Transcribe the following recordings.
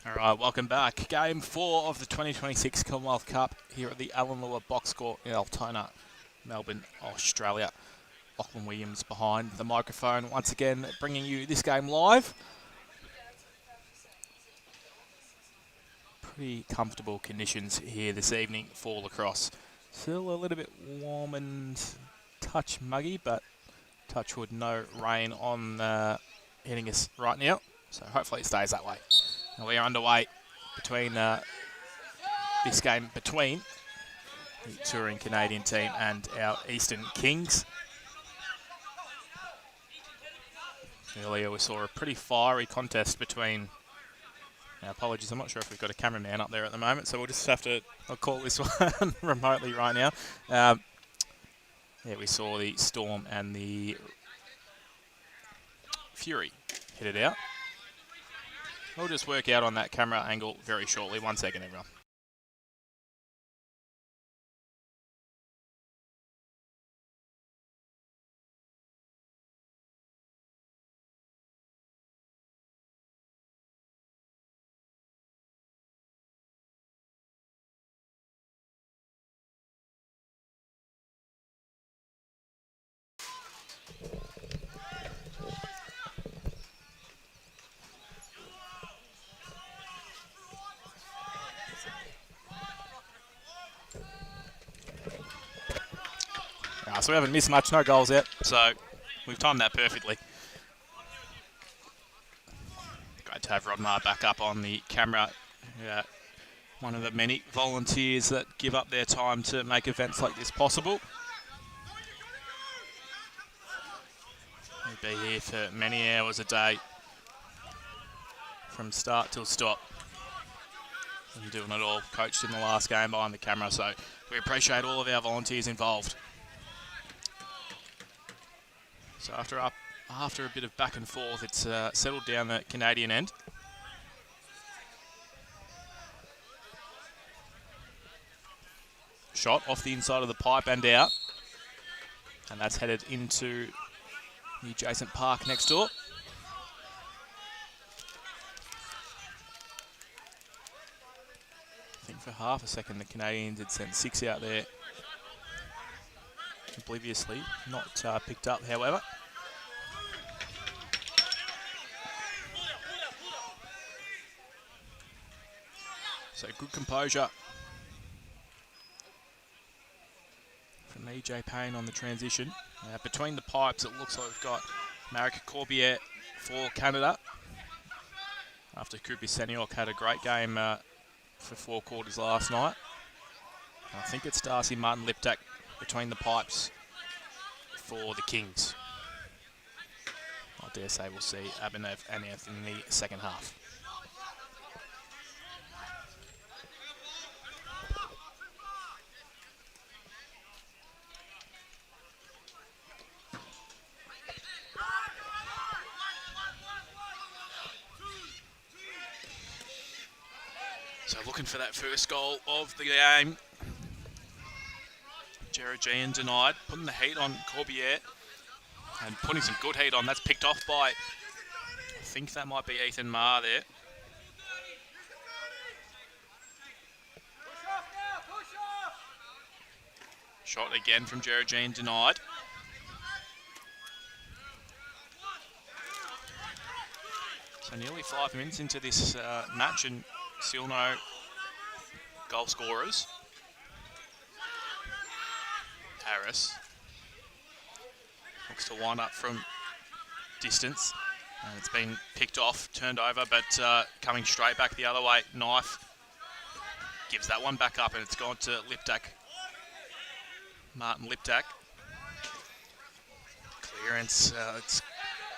All right, welcome back. Game 4 of the 2026 Commonwealth Cup here at the Lewer Box Court in Altona, Melbourne, Australia. Lachlan Williams behind the microphone once again, bringing you this game live. Pretty comfortable conditions here this evening for lacrosse. Still a little bit warm and touch muggy, but touch wood, no rain on hitting us right now. So hopefully it stays that way. And we are underway between this game between the touring Canadian team and our Eastern Kings. Earlier we saw a pretty fiery contest between, now apologies, I'm not sure if we've got a cameraman up there at the moment, so we'll just have to, I'll call this one remotely right now. Yeah, we saw the Storm and the Fury hit it out. We'll just work out on that camera angle very shortly. 1 second, everyone. So we haven't missed much, no goals yet, so we've timed that perfectly. Great to have Rodmar back up on the camera. One of the many volunteers that give up their time to make events like this possible. He'll be here for many hours a day, from start till stop. And doing it all, coached in the last game behind the camera, so we appreciate all of our volunteers involved. So after a bit of back and forth, it's settled down the Canadian end. Shot off the inside of the pipe and out. And that's headed into the adjacent park next door. I think for half a second the Canadians had sent 6 out there. Obliviously, not picked up, however. So good composure from EJ Payne on the transition. Between the pipes, it looks like we've got Marek Corbier for Canada. After Cooper Seniok had a great game for 4 quarters last night. I think it's Darcy Martin-Liptak between the pipes for the Kings. I dare say we'll see Abhinav Anath in the second half. So looking for that first goal of the game. Georgian denied, putting the heat on Corbier and putting some good heat on. That's picked off by, I think that might be Ethan Marr there. Shot again from Georgian denied. So nearly 5 minutes into this match and still no goal scorers. Harris looks to wind up from distance, and it's been picked off, turned over, but coming straight back the other way. Knife gives that one back up, and it's gone to Liptak. Martin-Liptak. Clearance, it's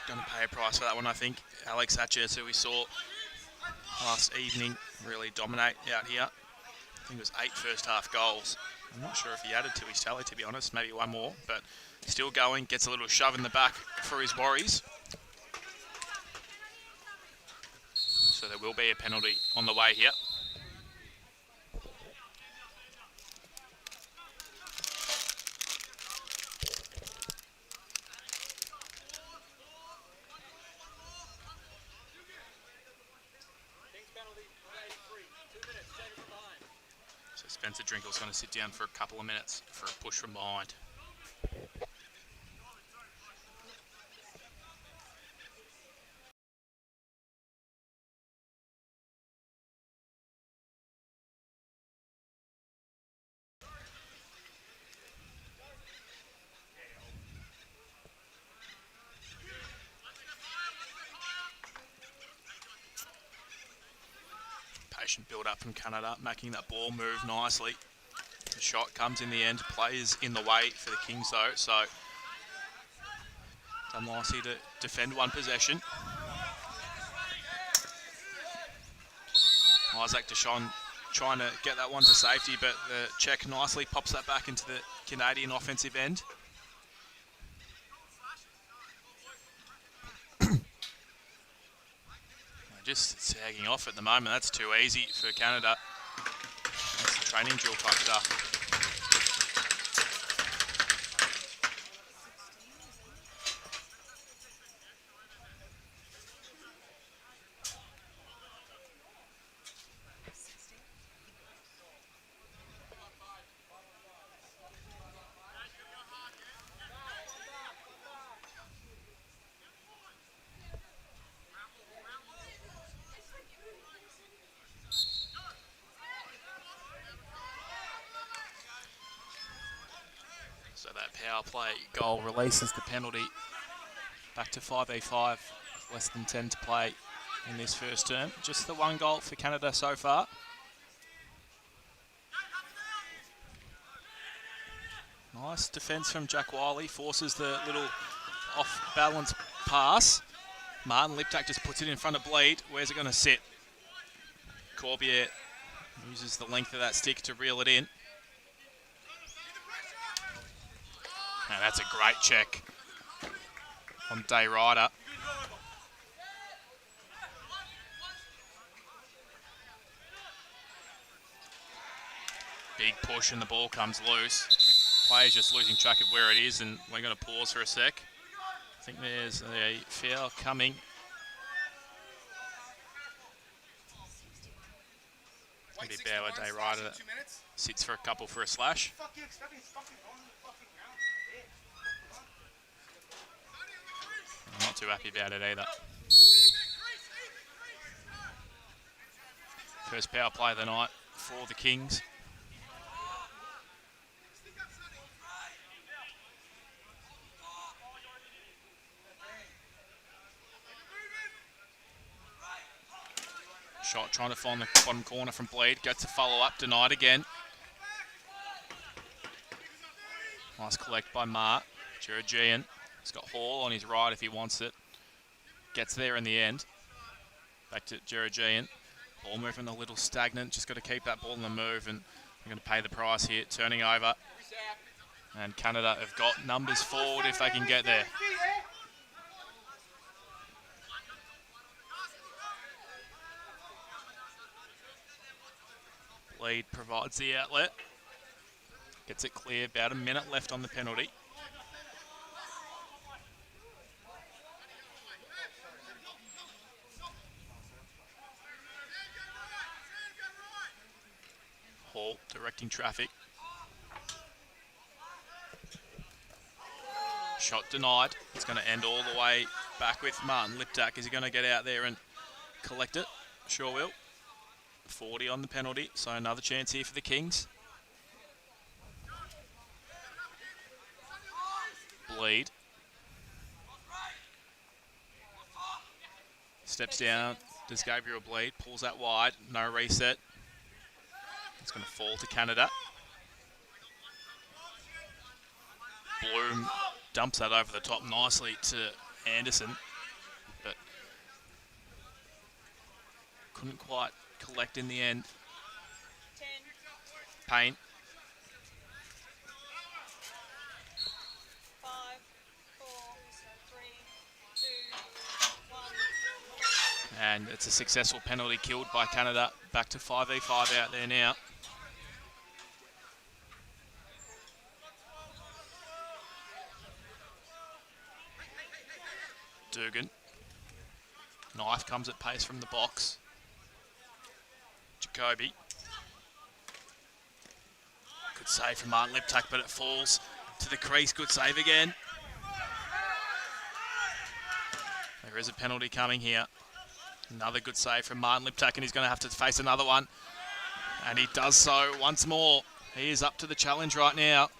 going to pay a price for that one, I think. Alex Hatches, who we saw last evening, really dominate out here. I think it was 8 first half goals. I'm not sure if he added to his tally, to be honest, maybe one more, but still going, gets a little shove in the back for his Warriors. So there will be a penalty on the way here. penalty. Spencer Drinkle's going to sit down for a couple of minutes for a push from behind. Patient build up from Canada, making that ball move nicely. The shot comes in the end. Players in the way for the Kings though, so done nicely to defend one possession. Isaac Deshawn trying to get that one to safety, but the check nicely pops that back into the Canadian offensive end. Just sagging off at the moment. That's too easy for Canada. That's the training drill type stuff. So that power play goal releases the penalty back to 5v5, less than 10 to play in this first term. Just the one goal for Canada so far. Nice defence from Jack Wiley, forces the little off-balance pass. Martin Liptak just puts it in front of Bleed. Where's it going to sit? Corbier uses the length of that stick to reel it in. Now that's a great check on Day Ryder. Big push and the ball comes loose. Player's just losing track of where it is, and we're going to pause for a sec. I think there's a foul coming. Maybe Bauer, Day Ryder sits for a couple for a slash. I'm not too happy about it either. First power play of the night for the Kings. Shot trying to find the bottom corner from Bleed. Gets a follow-up, denied again. Nice collect by Mark. Georgian. He's got Hall on his right if he wants it. Gets there in the end. Back to Georgian. Ball moving a little stagnant. Just got to keep that ball in the move, and they're going to pay the price here. Turning over. And Canada have got numbers forward if they can get there. Bleed provides the outlet. Gets it clear. About a minute left on the penalty. Hall directing traffic. Shot denied. It's going to end all the way back with Martin Liptak. Is he going to get out there and collect it? Sure will. 40 on the penalty, so another chance here for the Kings. Bleed. Steps down. Does Gabriel Bleed. Pulls that wide. No reset. It's going to fall to Canada. Bloom dumps that over the top nicely to Anderson, but couldn't quite collect in the end. Payne. 5, 4, 3, 2, 1. And it's a successful penalty killed by Canada. Back to 5v5 out there now. Dugan. Knife comes at pace from the box. Jacoby. Good save from Martin Liptak, but it falls to the crease. Good save again. There is a penalty coming here. Another good save from Martin Liptak, and he's going to have to face another one. And he does so once more. He is up to the challenge right now.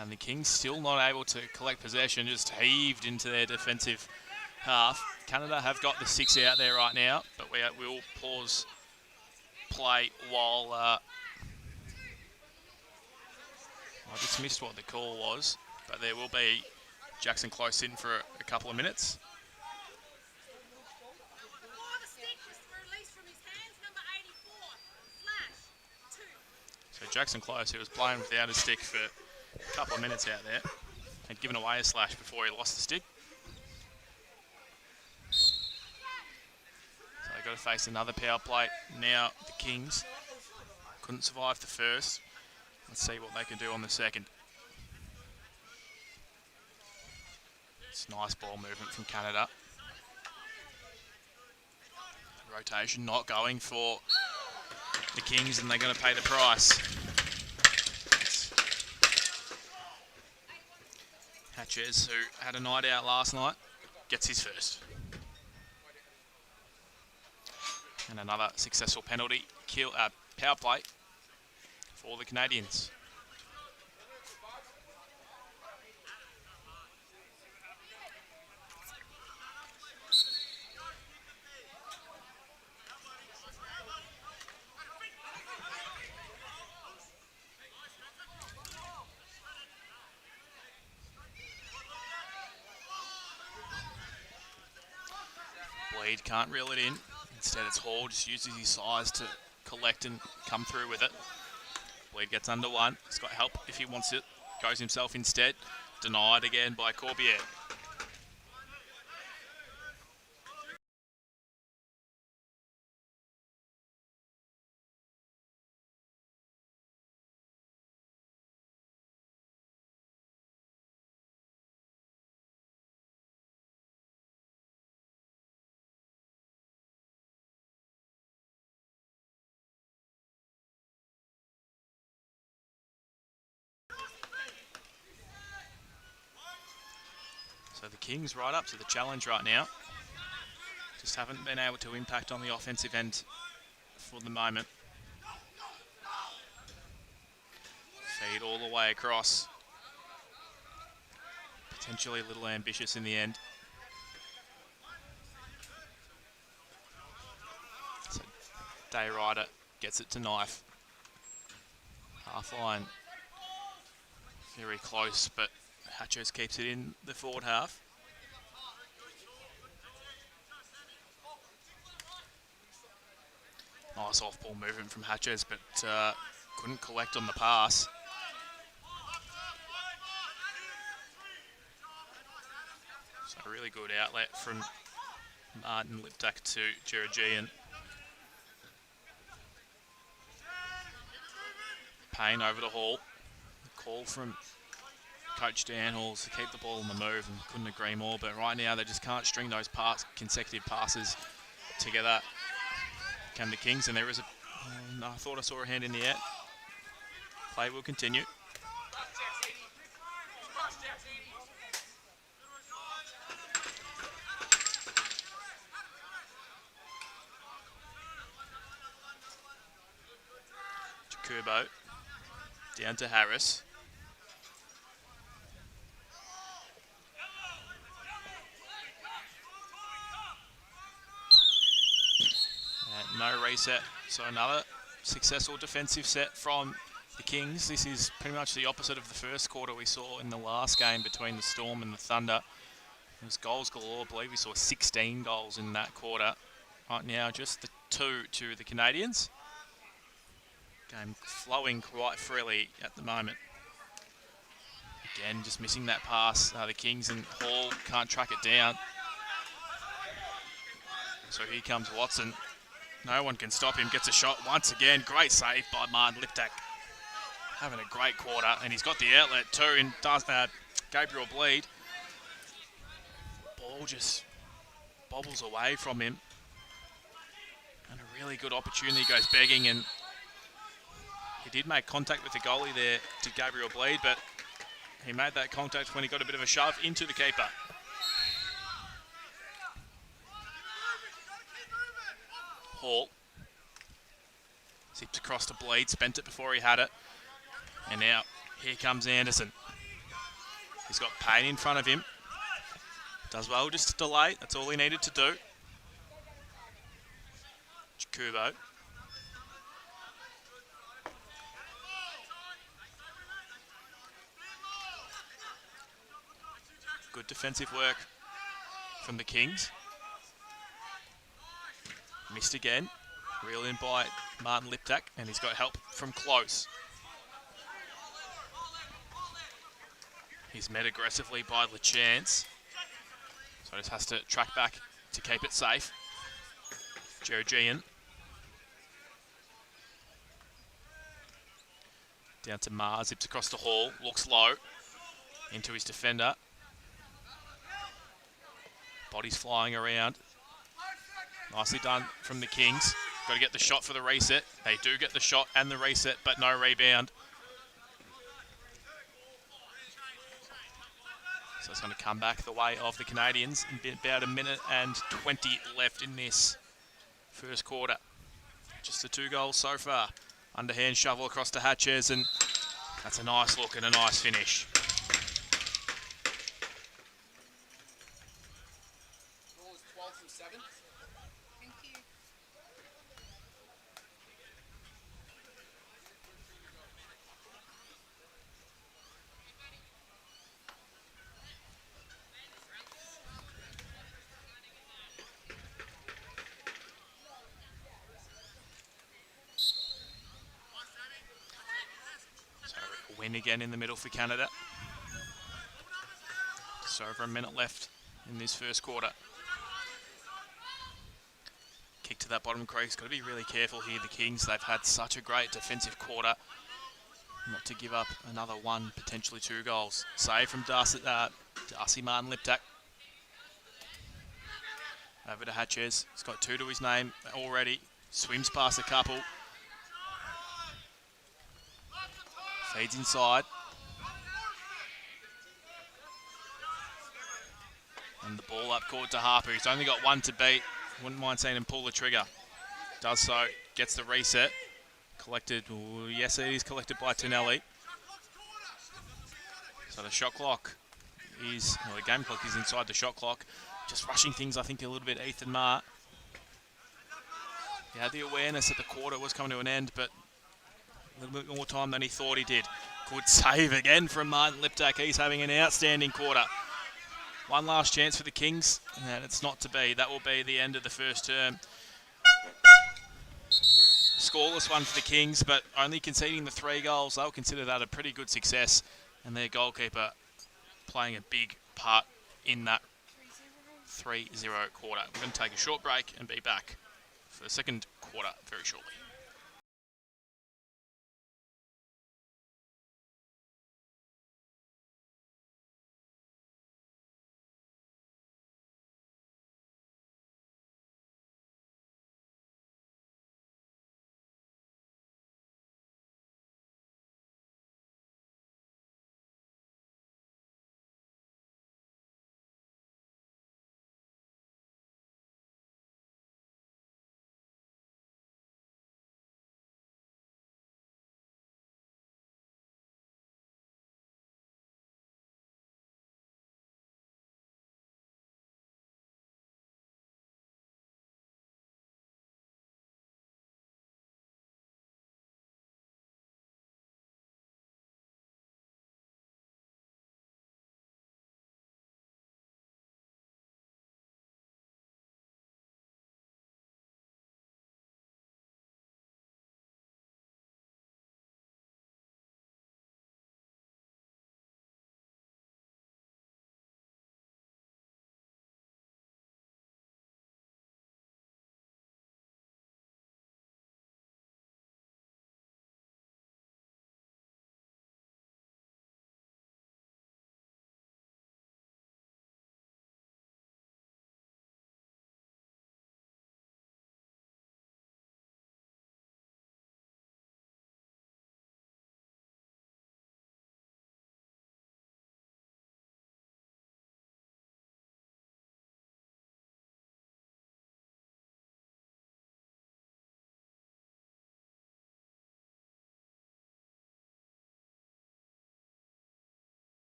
And the Kings still not able to collect possession, just heaved into their defensive half. Canada have got the 6 out there right now, but we will pause play while... I just missed what the call was, but there will be Jackson Close in for a couple of minutes. So Jackson Close, who was playing without a stick for a couple of minutes out there, had given away a slash before he lost the stick. So they've got to face another power play. Now the Kings couldn't survive the first. Let's see what they can do on the second. It's nice ball movement from Canada. Rotation not going for the Kings, and they're going to pay the price. Hatches, who had a night out last night, gets his first. And another successful penalty power play for the Canadians. Bleed can't reel it in. Instead it's Hall, just uses his size to collect and come through with it. Bleed gets under one. He's got help if he wants it. Goes himself instead. Denied again by Corbière. So the Kings right up to the challenge right now. Just haven't been able to impact on the offensive end for the moment. Feed all the way across. Potentially a little ambitious in the end. So Day Rider gets it to Knife. Half line. Very close, but Hatchers keeps it in the forward half. Nice off-ball movement from Hatchers, but couldn't collect on the pass. So a really good outlet from Martin Liptak to Georgian. Payne over to Hall. The call from Coach Dan Halls to keep the ball on the move, and couldn't agree more. But right now they just can't string those consecutive passes together. Can the Kings, and there is a... I thought I saw a hand in the air. Play will continue. Jakubo down to Harris. No reset, so another successful defensive set from the Kings. This is pretty much the opposite of the first quarter we saw in the last game between the Storm and the Thunder. It was goals galore. I believe we saw 16 goals in that quarter. Right now, just the 2 to the Canadians. Game flowing quite freely at the moment. Again, just missing that pass. The Kings and Hall can't track it down. So here comes Watson. No one can stop him. Gets a shot once again. Great save by Martin Liptak. Having a great quarter. And he's got the outlet too. And does Gabriel Bleed. Ball just bobbles away from him. And a really good opportunity. Goes begging. And He did make contact with the goalie there to Gabriel Bleed, but he made that contact when he got a bit of a shove into the keeper. Hall zipped across to Bleed, spent it before he had it. And now here comes Anderson. He's got Payne in front of him. Does well just to delay. That's all he needed to do. Kubo. Good defensive work from the Kings. Missed again. Reeled in by Martin Liptak, and he's got help from Close. He's met aggressively by LeChance. So just has to track back to keep it safe. Georgian. Down to Mars, zips across the hall, looks low. Into his defender. Bodies flying around. Nicely done from the Kings. Got to get the shot for the reset. They do get the shot and the reset, but no rebound. So it's going to come back the way of the Canadians. About a minute and 20 left in this first quarter. Just the 2 goals so far. Underhand shovel across to Hatches, and that's a nice look and a nice finish. Thank you. So a win again in the middle for Canada. Just over a minute left in this first quarter. Kick to that bottom crease. Got to be really careful here, the Kings. They've had such a great defensive quarter. Not to give up another 1, potentially 2 goals. Save from Darcy Martin Liptak. Over to Hatches. He's got 2 to his name already. Swims past a couple. Feeds inside. And the ball up court to Harper. He's only got 1 to beat. Wouldn't mind seeing him pull the trigger. Does so. Gets the reset. Collected. Ooh, yes, it is collected by Tonelli. So the shot clock is, well, the game clock is inside the shot clock. Just rushing things, I think, a little bit, Ethan Marr. He had the awareness that the quarter was coming to an end, but a little bit more time than he thought he did. Good save again from Martin Liptak. He's having an outstanding quarter. One last chance for the Kings, and it's not to be. That will be the end of the first term. Scoreless one for the Kings, but only conceding the 3 goals. They'll consider that a pretty good success, and their goalkeeper playing a big part in that 3-0 quarter. We're going to take a short break and be back for the second quarter very shortly.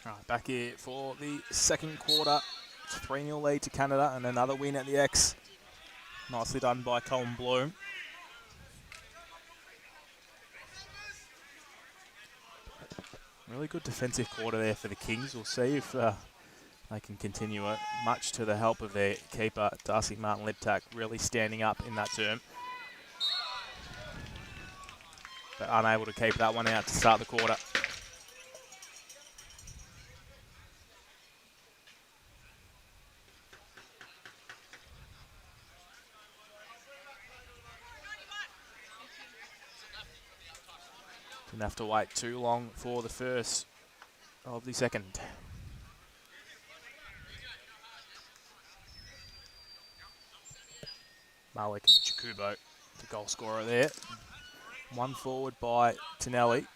Right, back here for the second quarter. It's 3-0 lead to Canada and another win at the X. Nicely done by Colin Bloom. Really good defensive quarter there for the Kings. We'll see if they can continue it, much to the help of their keeper, Darcy Martin-Liptak, really standing up in that term. But unable to keep that one out to start the quarter. Didn't have to wait too long for the first of the second. Malik Jakubo, the goal scorer there. One forward by Tonelli.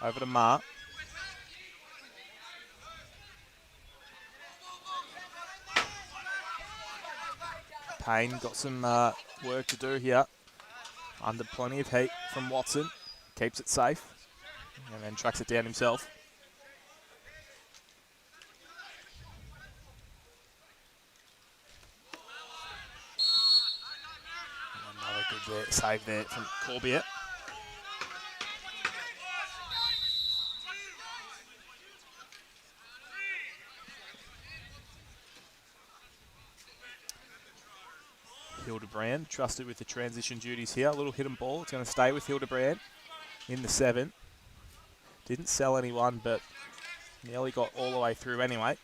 Over to Mark. Payne got some work to do here. Under plenty of heat from Watson. Keeps it safe. And then tracks it down himself. Another good save there from Corbier. Hildebrand trusted with the transition duties here. A little hidden ball. It's going to stay with Hildebrand in the 7. Didn't sell anyone, but nearly got all the way through anyway.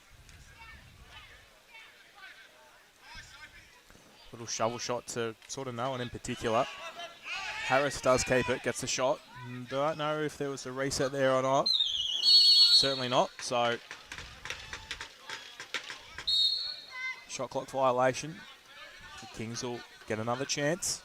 Little shovel shot to sort of no one in particular. Harris does keep it, gets the shot. Don't know if there was a reset there or not. Certainly not, so shot clock violation. The Kings will get another chance.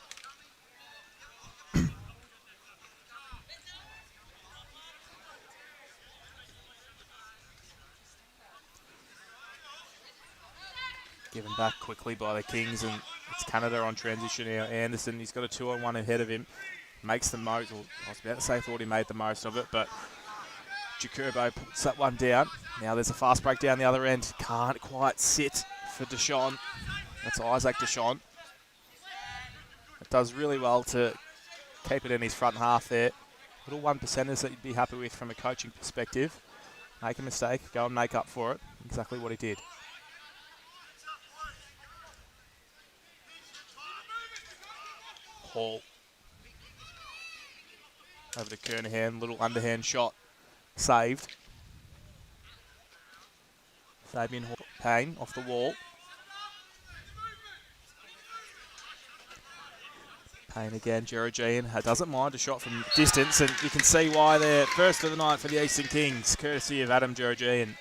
Given back quickly by the Kings, and it's Canada on transition now. Anderson, he's got a 2-on-1 ahead of him. Makes the most, well, I was about to say thought he made the most of it, but Jakubo puts that one down. Now there's a fast break down the other end. Can't quite sit for Deshawn. That's Isaac Deshawn. It does really well to keep it in his front half there. Little 1%ers that you'd be happy with from a coaching perspective. Make a mistake, go and make up for it. Exactly what he did. Hall. Over to Kernahan, little underhand shot. Saved. Fabian Payne off the wall. Payne again, Georgian doesn't mind a shot from distance, and you can see why they're first of the night for the Eastern Kings, courtesy of Adam Georgian.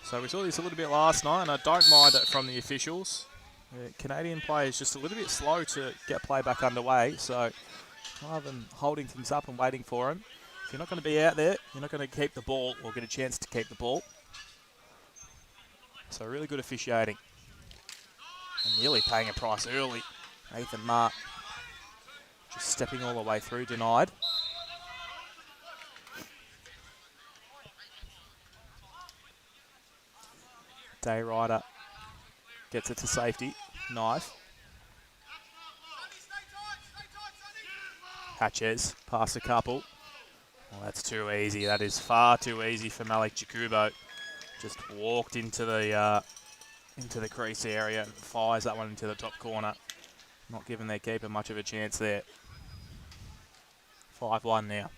So we saw this a little bit last night, and I don't mind it from the officials. The Canadian play is just a little bit slow to get play back underway, so rather than holding things up and waiting for him, if you're not going to be out there, you're not going to keep the ball or get a chance to keep the ball. So really good officiating. And nearly paying a price early. Nathan Mark just stepping all the way through, denied. Day Ryder gets it to safety. Knife. Hatches past a couple. Well, that's too easy. That is far too easy for Malik Jakubo. Just walked into the crease area and fires that one into the top corner. Not giving their keeper much of a chance there. 5-1 now.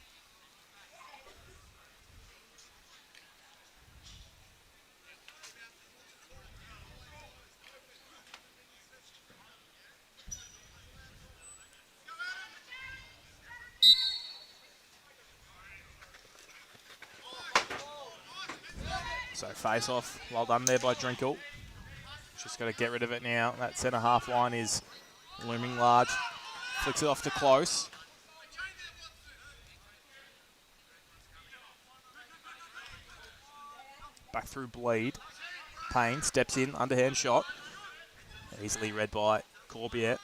So face off, well done there by Drinkle. Just got to get rid of it now. That centre half line is looming large. Flicks it off to Close. Back through Bleed. Payne steps in, underhand shot. Easily read by Corbiette.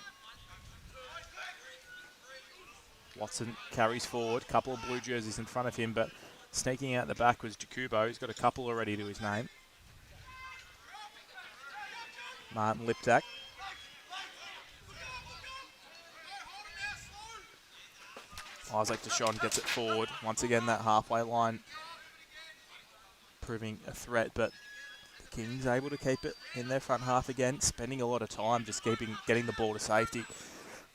Watson carries forward. Couple of blue jerseys in front of him, but sneaking out the back was Jakubo. He's got a couple already to his name. Martin Liptak. Isaac Deshawn gets it forward. Once again, that halfway line proving a threat, but the Kings able to keep it in their front half again, spending a lot of time just getting the ball to safety,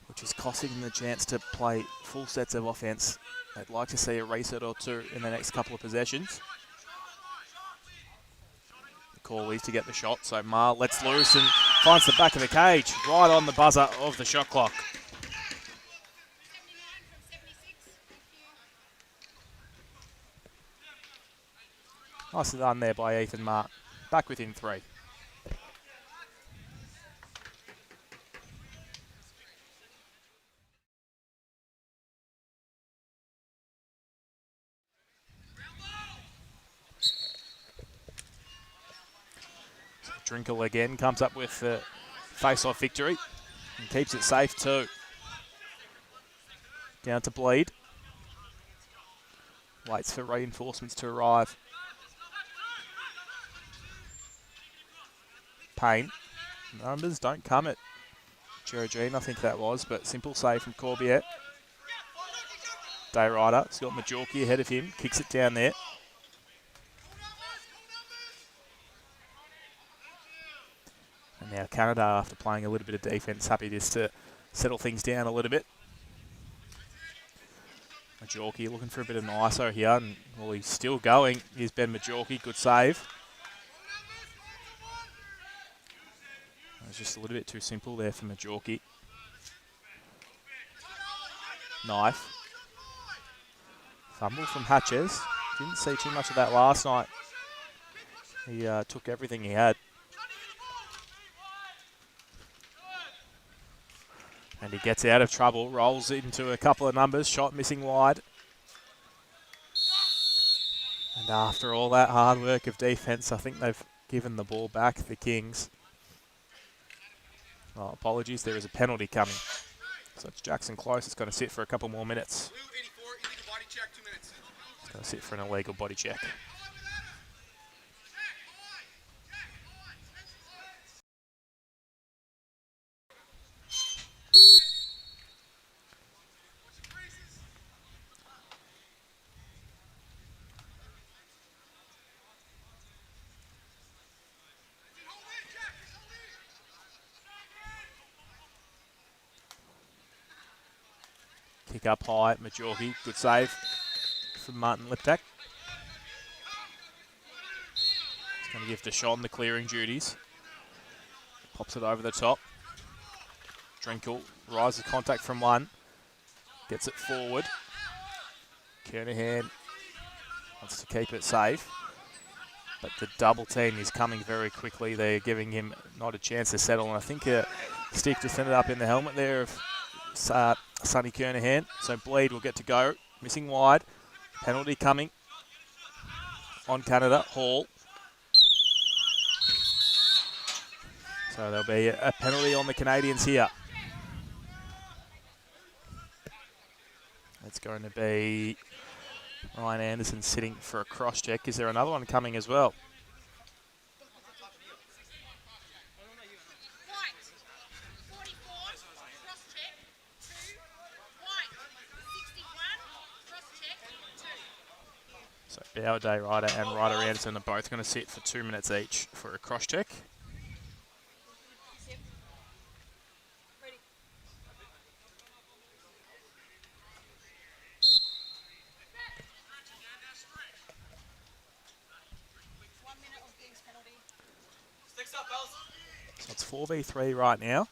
which is costing them the chance to play full sets of offense. They'd like to see a reset or two in the next couple of possessions. The call is to get the shot, so Marr lets loose and finds the back of the cage, right on the buzzer of the shot clock. Nicely done there by Ethan Marr. Back within 3. So Drinkle again comes up with the face-off victory and keeps it safe too. Down to Bleed. Waits for reinforcements to arrive. Payne. Numbers don't come at Geraldine, I think that was, but simple save from Corbiette. Dayrider has got Majorki ahead of him, kicks it down there. And now Canada, after playing a little bit of defence, happy just to settle things down a little bit. Majorki looking for a bit of ISO here, and well, he's still going. Here's Ben Majorki, good save. It was just a little bit too simple there for Majorki. Knife. Fumble from Hatches. Didn't see too much of that last night. He took everything he had. And he gets out of trouble, rolls into a couple of numbers, shot missing wide. And after all that hard work of defence, I think they've given the ball back, the Kings. Oh, apologies, there is a penalty coming. So it's Jackson Close. It's going to sit for a couple more minutes. It's going to sit for an illegal body check. Kick up high, Majorki, good save from Martin Liptak. He's going to give Deshawn the clearing duties. Pops it over the top. Drinkle rises contact from one. Gets it forward. Kernahan wants to keep it safe. But the double team is coming very quickly. They're giving him not a chance to settle. And I think Steve just ended up in the helmet there of Sonny Kernahan. So Bleed will get to go. Missing wide. Penalty coming on Canada. Hall. So there'll be a penalty on the Canadians here. It's going to be Ryan Anderson sitting for a cross check. Is there another one coming as well? So Bauer, Dayrider and Ryder Anderson are both going to sit for 2 minutes each for a cross check. So it's 4v3 right now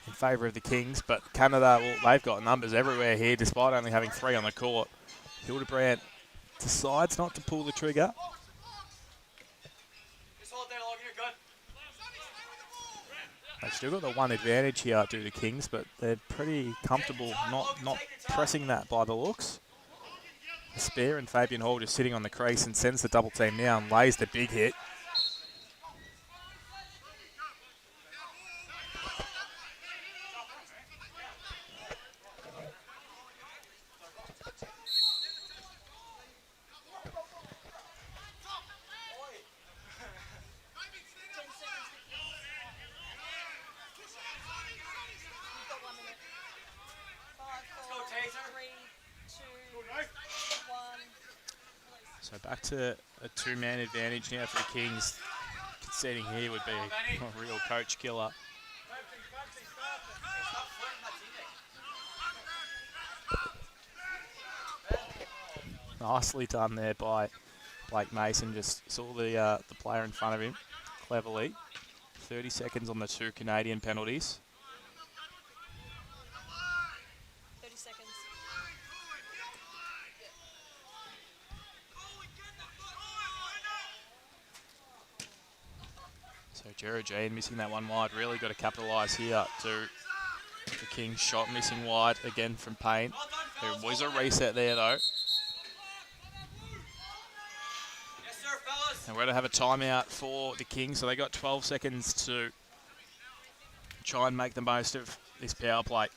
in favour of the Kings, but Canada, well, they've got numbers everywhere here despite only having 3 on the court. Hildebrandt decides not to pull the trigger. They've still got the one advantage here, do the Kings, but they're pretty comfortable not pressing that by the looks. Spear and Fabian Hall just sitting on the crease and sends the double team now and lays the big hit. So back to a two-man advantage now for the Kings. Conceding here would be a real coach killer. Nicely done there by Blake Mason. Just saw the player in front of him cleverly. 30 seconds on the two Canadian penalties. 30 seconds. So Jared Jane missing that one wide. Really got to capitalise here to the Kings shot missing wide again from Payne. There was a reset there though. And we're going to have a timeout for the Kings. So they got 12 seconds to try and make the most of this power play.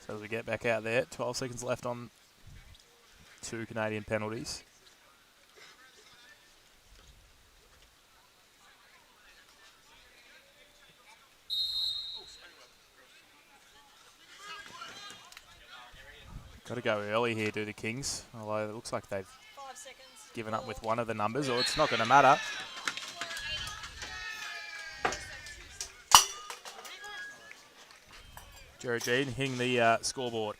So as we get back out there, 12 seconds left on two Canadian penalties. Got to go early here, do the Kings. Although it looks like they've 5 seconds. given up with one of the numbers, or it's not going to matter. Jared Jean hitting the scoreboard.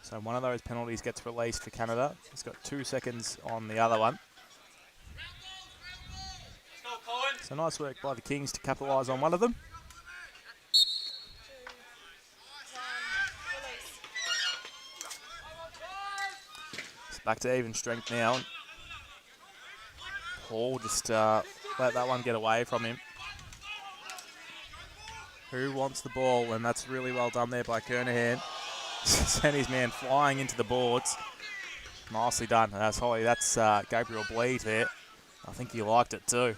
So one of those penalties gets released for Canada. He's got 2 seconds on the other one. So nice work by the Kings to capitalise on one of them. 2, 1, release. It's back to even strength now. Paul just let that one get away from him. Who wants the ball? And that's really well done there by Kernahan. Sent his man flying into the boards. Nicely done. That's Holly. That's Gabriel Bleed there. I think he liked it too.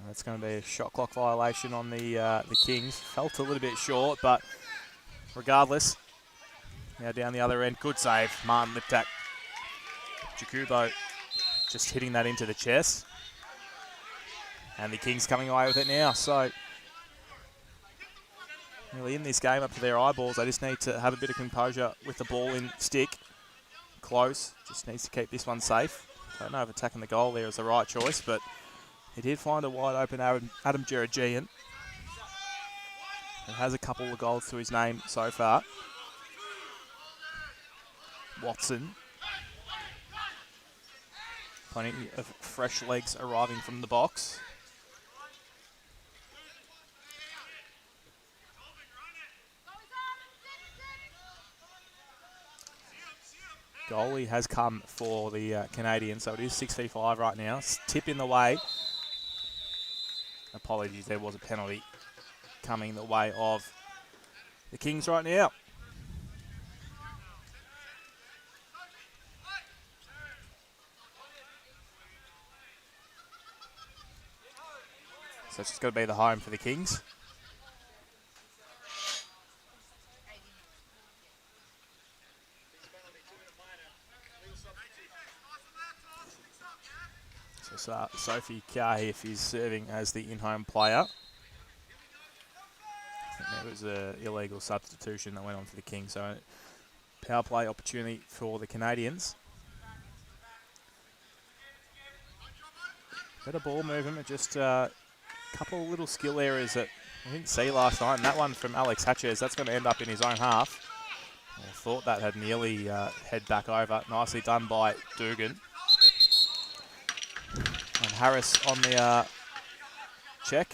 That's going to be a shot clock violation on the Kings. Felt a little bit short, but regardless, now down the other end. Good save, Martin Liptak. Jakubo just hitting that into the chest. And the Kings coming away with it now. So, really in this game up to their eyeballs. They just need to have a bit of composure with the ball in stick. Close, just needs to keep this one safe. Don't know if attacking the goal there is the right choice, but he did find a wide open Adam Jeregian. He has a couple of goals to his name so far. Watson. Plenty of fresh legs arriving from the box. Goalie has come for the Canadians, so it is 6v5 right now. Tip in the way. Apologies, there was a penalty. coming the way of the Kings right now. So it's just going to be the home for the Kings. So Sophie Kahif is serving as the in-home player. I think there was an illegal substitution that went on for the Kings. So power play opportunity for the Canadians. Better ball movement, just a couple of little skill areas that we didn't see last night. And that one from Alex Hatches, that's going to end up in his own half. I thought that had nearly head back over. Nicely done by Dugan. And Harris on the check.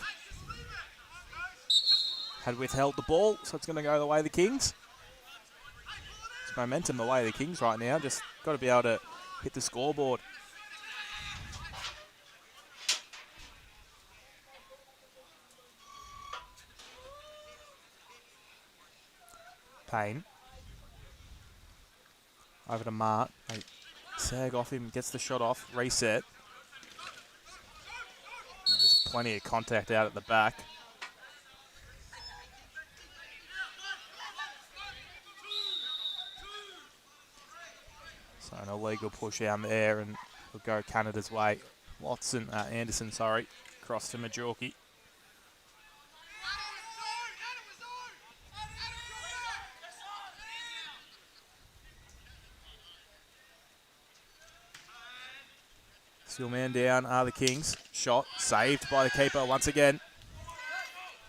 Had withheld the ball, so it's going to go the way of the Kings. It's momentum the way of the Kings right now. Just got to be able to hit the scoreboard. Payne. Over to Mart. They sag off him, gets the shot off, reset. There's plenty of contact out at the back. So an illegal push down there and will go Canada's way. Anderson, cross to Majorki. Still man down are the Kings. Shot saved by the keeper once again.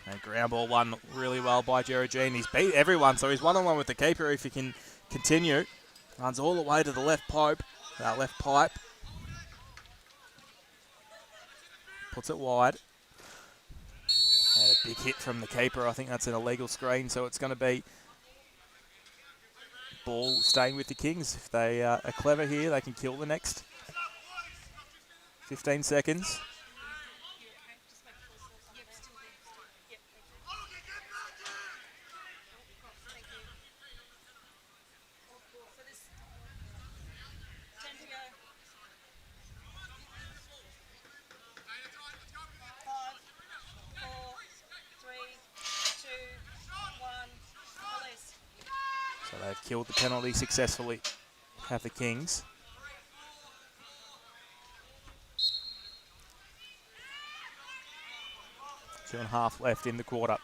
And ground ball won really well by Geragine. He's beat everyone, so he's one-on-one with the keeper if he can continue. Runs all the way to the left pipe. Puts it wide. And a big hit from the keeper. I think that's an illegal screen, so it's going to be ball staying with the Kings. If they are clever here, they can kill the next 15 seconds. So they've killed the penalty successfully, have the Kings. Two and a half left in the quarter.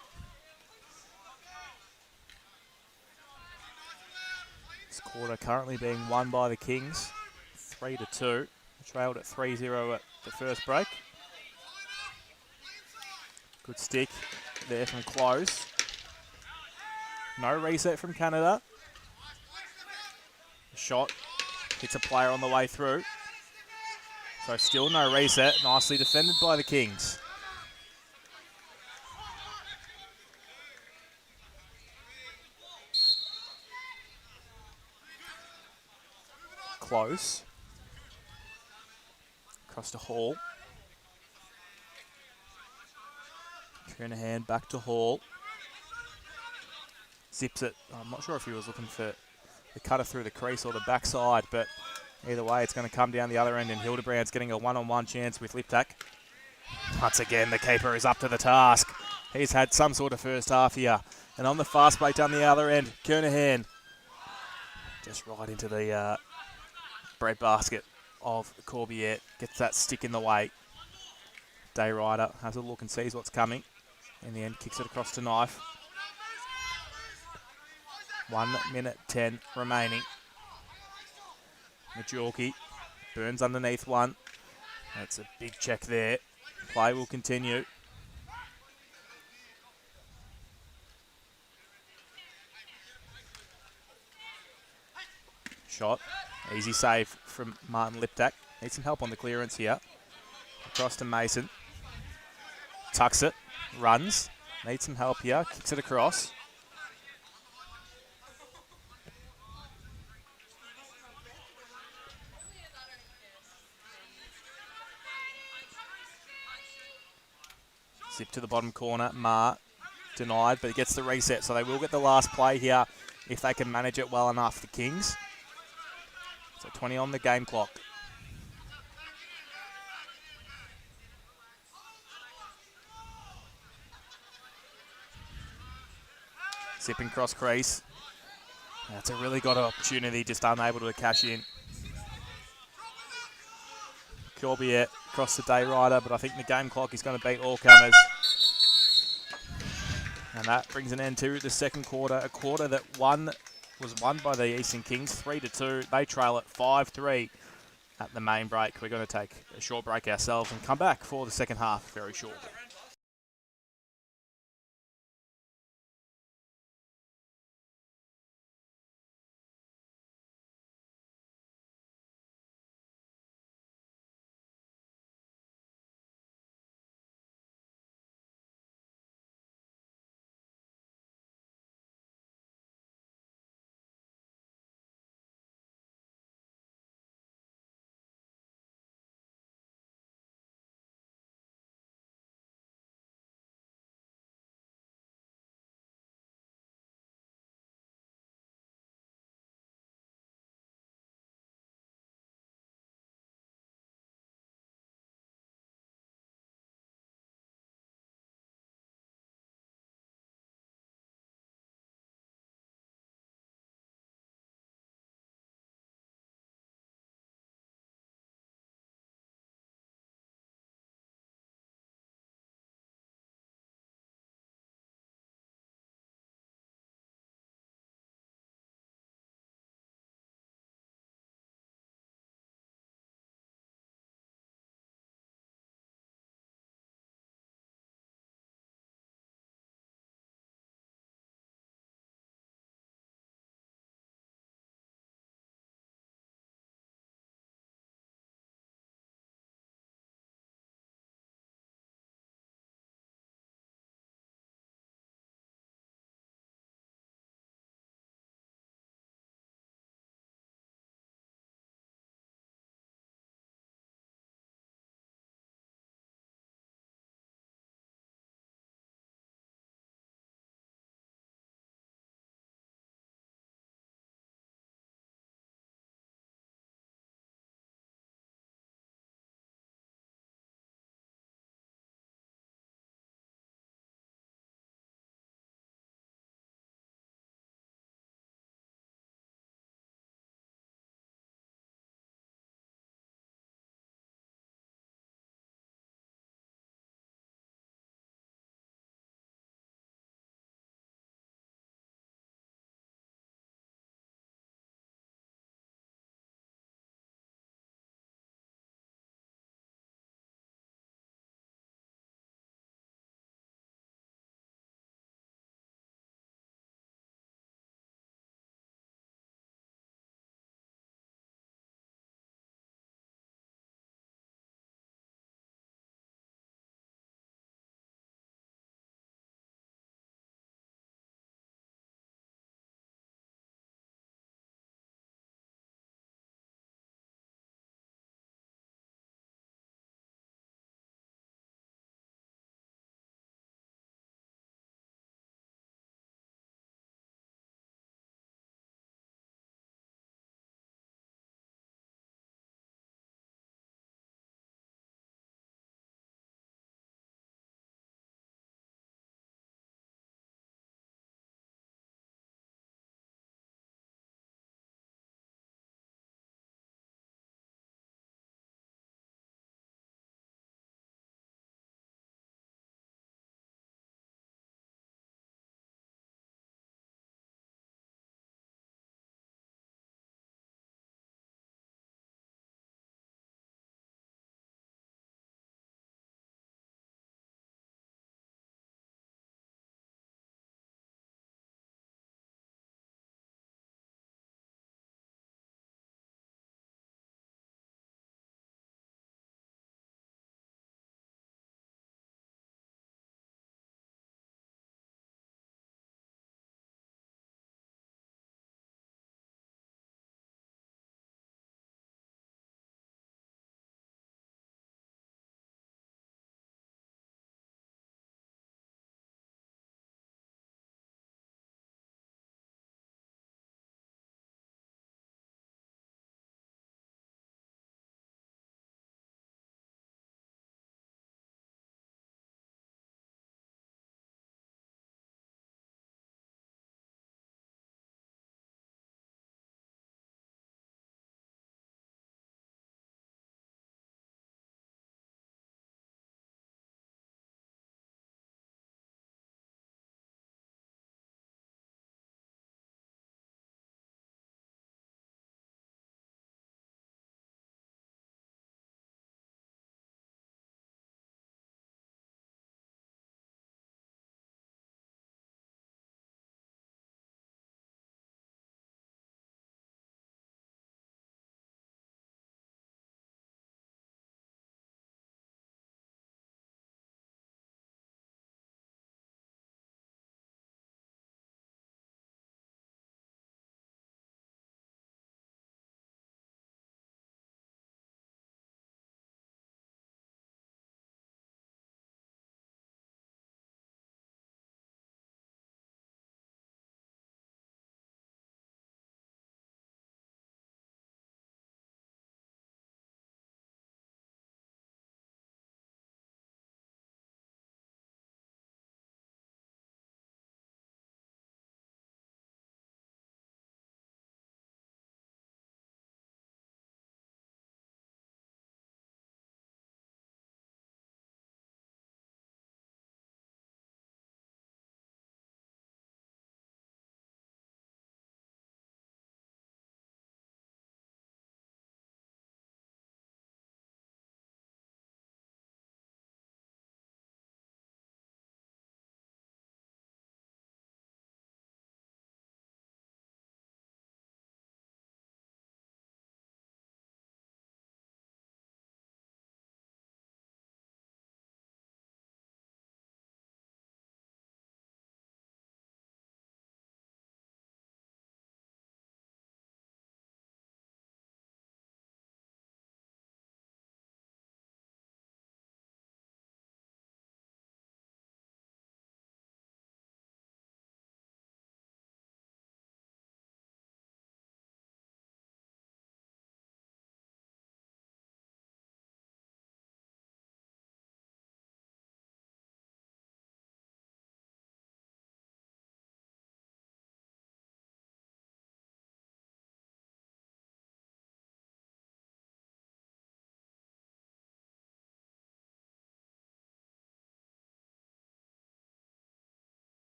This quarter currently being won by the Kings, 3-2. They trailed at 3-0 at the first break. Good stick there from Close. No reset from Canada. Shot hits a player on the way through. So still no reset. Nicely defended by the Kings. Close. Across to Hall. Kernahan back to Hall. Zips it. I'm not sure if he was looking for the cutter through the crease or the backside, but either way, it's going to come down the other end, and Hildebrand's getting a one-on-one chance with Liptak. Once again, the keeper is up to the task. He's had some sort of first half here. And on the fast break down the other end, Kernahan just right into the breadbasket of Corbiette. Gets that stick in the way. Day Rider has a look and sees what's coming. In the end, kicks it across to Knife. 1 minute 10 remaining. Majorki burns underneath one. That's a big check there. Play will continue. Shot. Easy save from Martin Liptak. Needs some help on the clearance here. Across to Mason. Tucks it. Runs. Needs some help here. Kicks it across. Zip to the bottom corner. Mart denied, but it gets the reset, so they will get the last play here if they can manage it well enough, the Kings. So 20 on the game clock. Zipping cross crease. That's a really good opportunity, just unable to cash in. Corbiette across the day rider, but I think the game clock is going to beat all comers. And that brings an end to the second quarter, a quarter that was won by the Eastern Kings 3-2. They trail at 5-3 at the main break. We're going to take a short break ourselves and come back for the second half very shortly.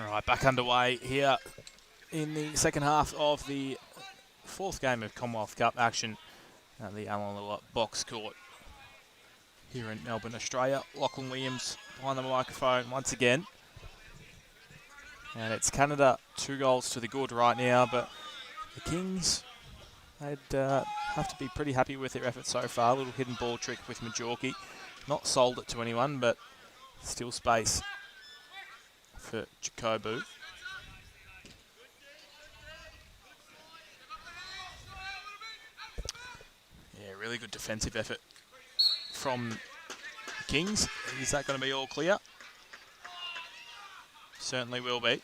All right, back underway here in the second half of the fourth game of Commonwealth Cup action at the Lewer box court here in Melbourne, Australia. Lachlan Williams behind the microphone once again. And it's Canada 2 goals to the good right now, but the Kings, they'd have to be pretty happy with their effort so far. A little hidden ball trick with Majorki. Not sold it to anyone, but still space for Jacobu. Yeah, really good defensive effort from the Kings. Is that going to be all clear? Certainly will be.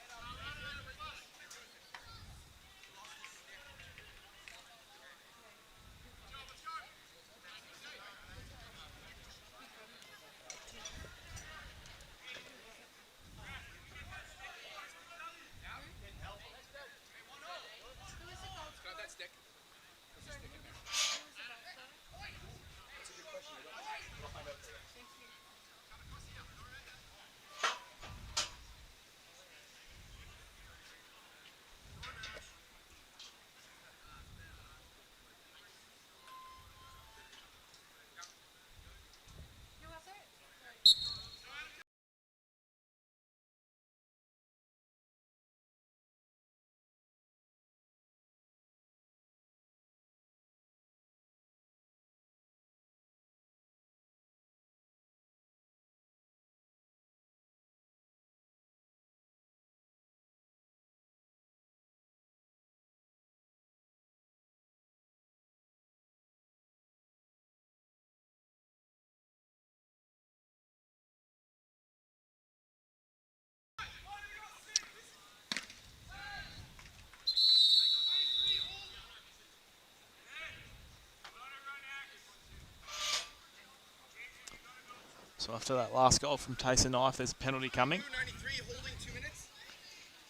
So after that last goal from Tayson Knife, there's a penalty coming.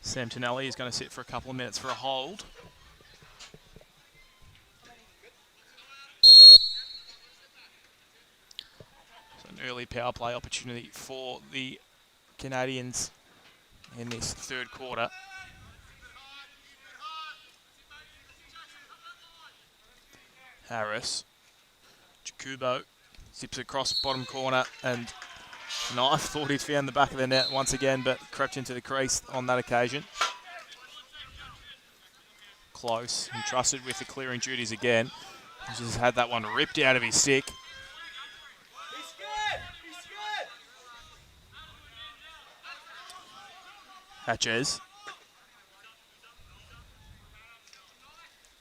Sam Tonelli is going to sit for a couple of minutes for a hold. So an early power play opportunity for the Canadians in this third quarter. Harris, Jakubo, zips across bottom corner, and Knife thought he'd found the back of the net once again, but crept into the crease on that occasion. Close, entrusted with the clearing duties again. He's just had that one ripped out of his stick. Hatches.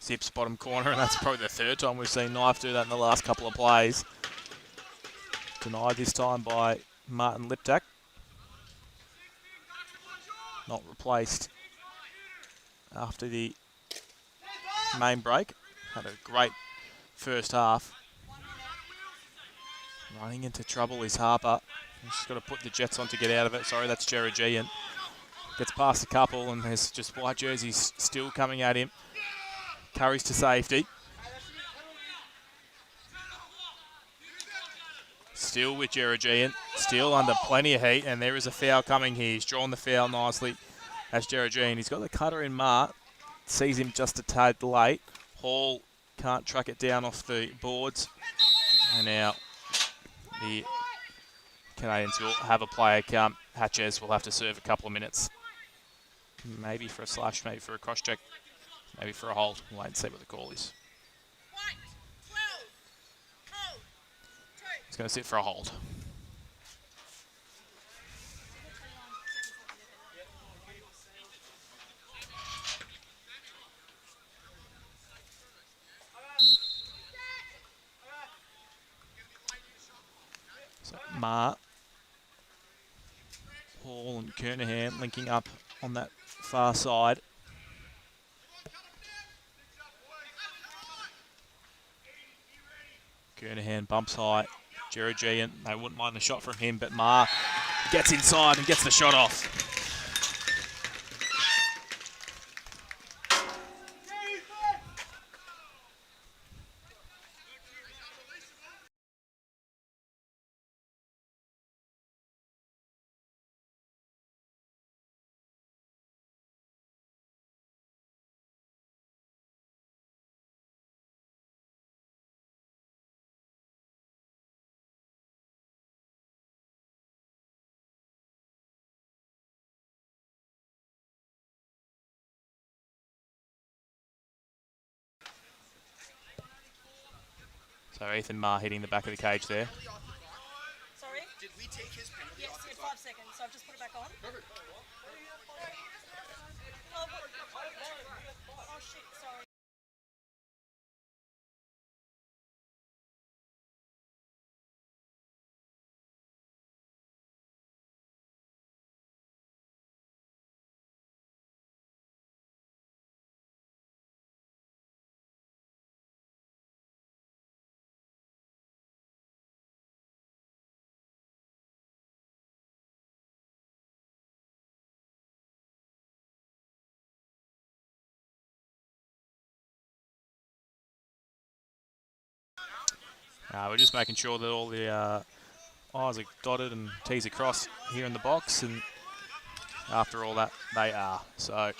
Zips bottom corner, and that's probably the third time we've seen Knife do that in the last couple of plays. Denied this time by Martin Liptak. Not replaced after the main break. Had a great first half. Running into trouble is Harper. He's just got to put the Jets on to get out of it. Sorry, that's Georgian. Gets past a couple, and there's just white jerseys still coming at him. Carries to safety. Still with Georgian. Still under plenty of heat, and there is a foul coming here. He's drawn the foul nicely as Georgian. He's got the cutter in mark. Sees him just a tad late. Hall can't track it down off the boards. And now the Canadians will have a player come. Hatches will have to serve a couple of minutes. Maybe for a slash, maybe for a cross check, maybe for a hold. We'll wait and see what the call is. He's going to sit for a hold. So Ma, Hall and Kernahan linking up on that far side. Kernahan bumps high. Georgian, they wouldn't mind the shot from him, but Ma gets inside and gets the shot off. So Ethan Marr hitting the back of the cage there. Sorry? Did we take his penalty off the clock? 5 seconds, so I've just put it back on. Perfect. Oh, shit, sorry. We're just making sure that all the I's are dotted and T's are crossed here in the box, and after all that, they are. So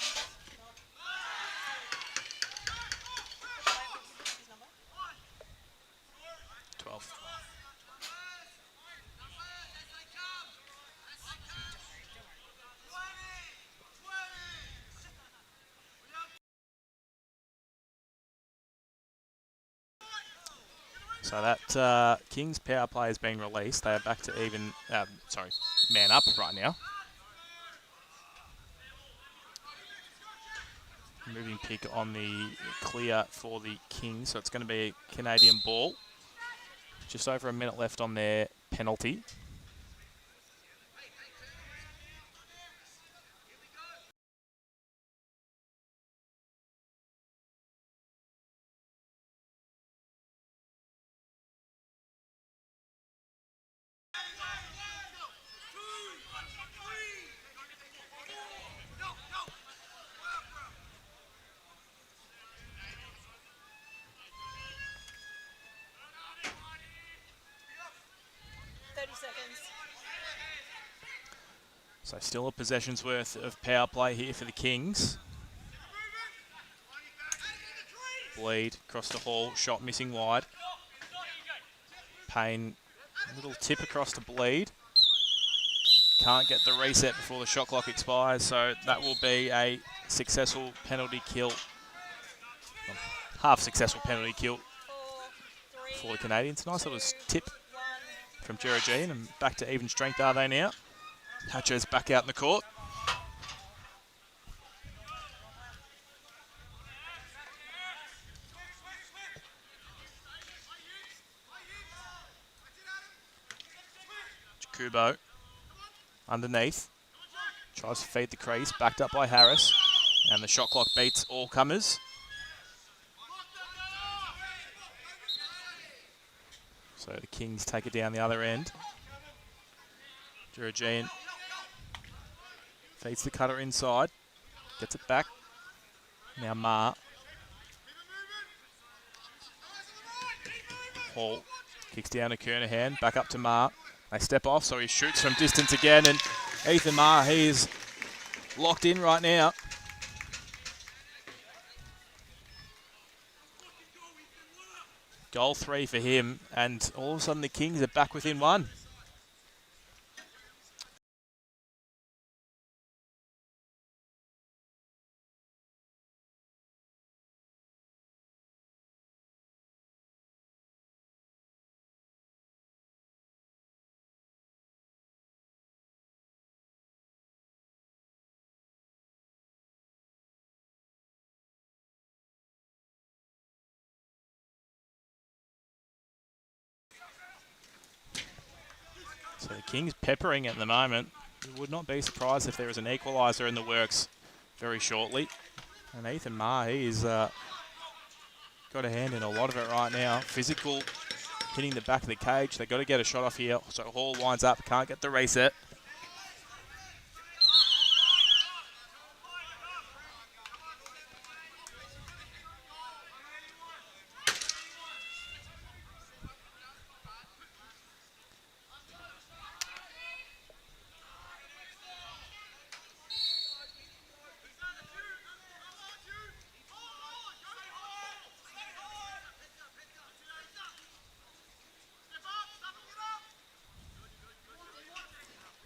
12. So that Kings power play has been released. They are back to even, man up right now. Moving pick on the clear for the Kings, so it's going to be a Canadian ball. Just over a minute left on their penalty. So still a possession's worth of power play here for the Kings. Bleed across the hall, shot missing wide. Payne, a little tip across to Bleed. Can't get the reset before the shot clock expires, so that will be a successful penalty kill. Half successful penalty kill for the Canadians. Nice little tip from Geraldine, and back to even strength are they now. Hatcher's back out in the court. Kubo underneath. Tries to feed the crease, backed up by Harris. And the shot clock beats all comers. So the Kings take it down the other end. Geraldine feeds the cutter inside. Gets it back. Now Ma. Hall kicks down to Kernahan. Back up to Ma. They step off, so he shoots from distance again. And Ethan Ma, he is locked in right now. Goal 3 for him. And all of a sudden the Kings are back within one. So the Kings peppering at the moment. Would not be surprised if there is an equaliser in the works very shortly. And Ethan Ma, he's got a hand in a lot of it right now. Physical, hitting the back of the cage. They've got to get a shot off here. So Hall winds up, can't get the reset.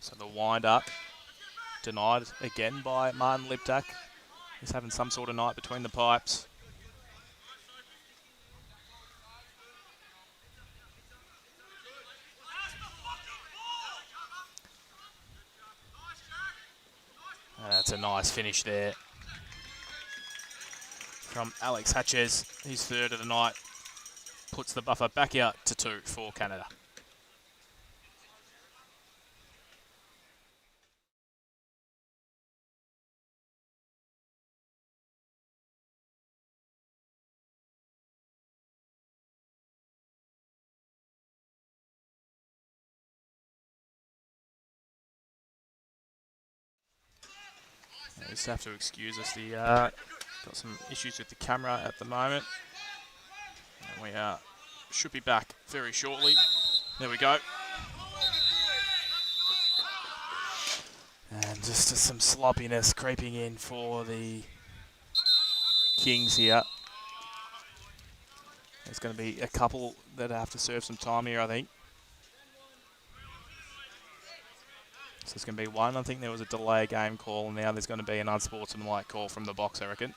So the wind up, denied again by Martin Liptak. He's having some sort of night between the pipes. That's a nice finish there from Alex Hatches. His third of the night puts the buffer back out to 2 for Canada. You just have to excuse us. Got some issues with the camera at the moment. And we should be back very shortly. There we go. And just some sloppiness creeping in for the Kings here. There's going to be a couple that have to serve some time here, I think. So there's going to be one. I think there was a delay game call, and now there's going to be an unsportsmanlike call from the box, I reckon.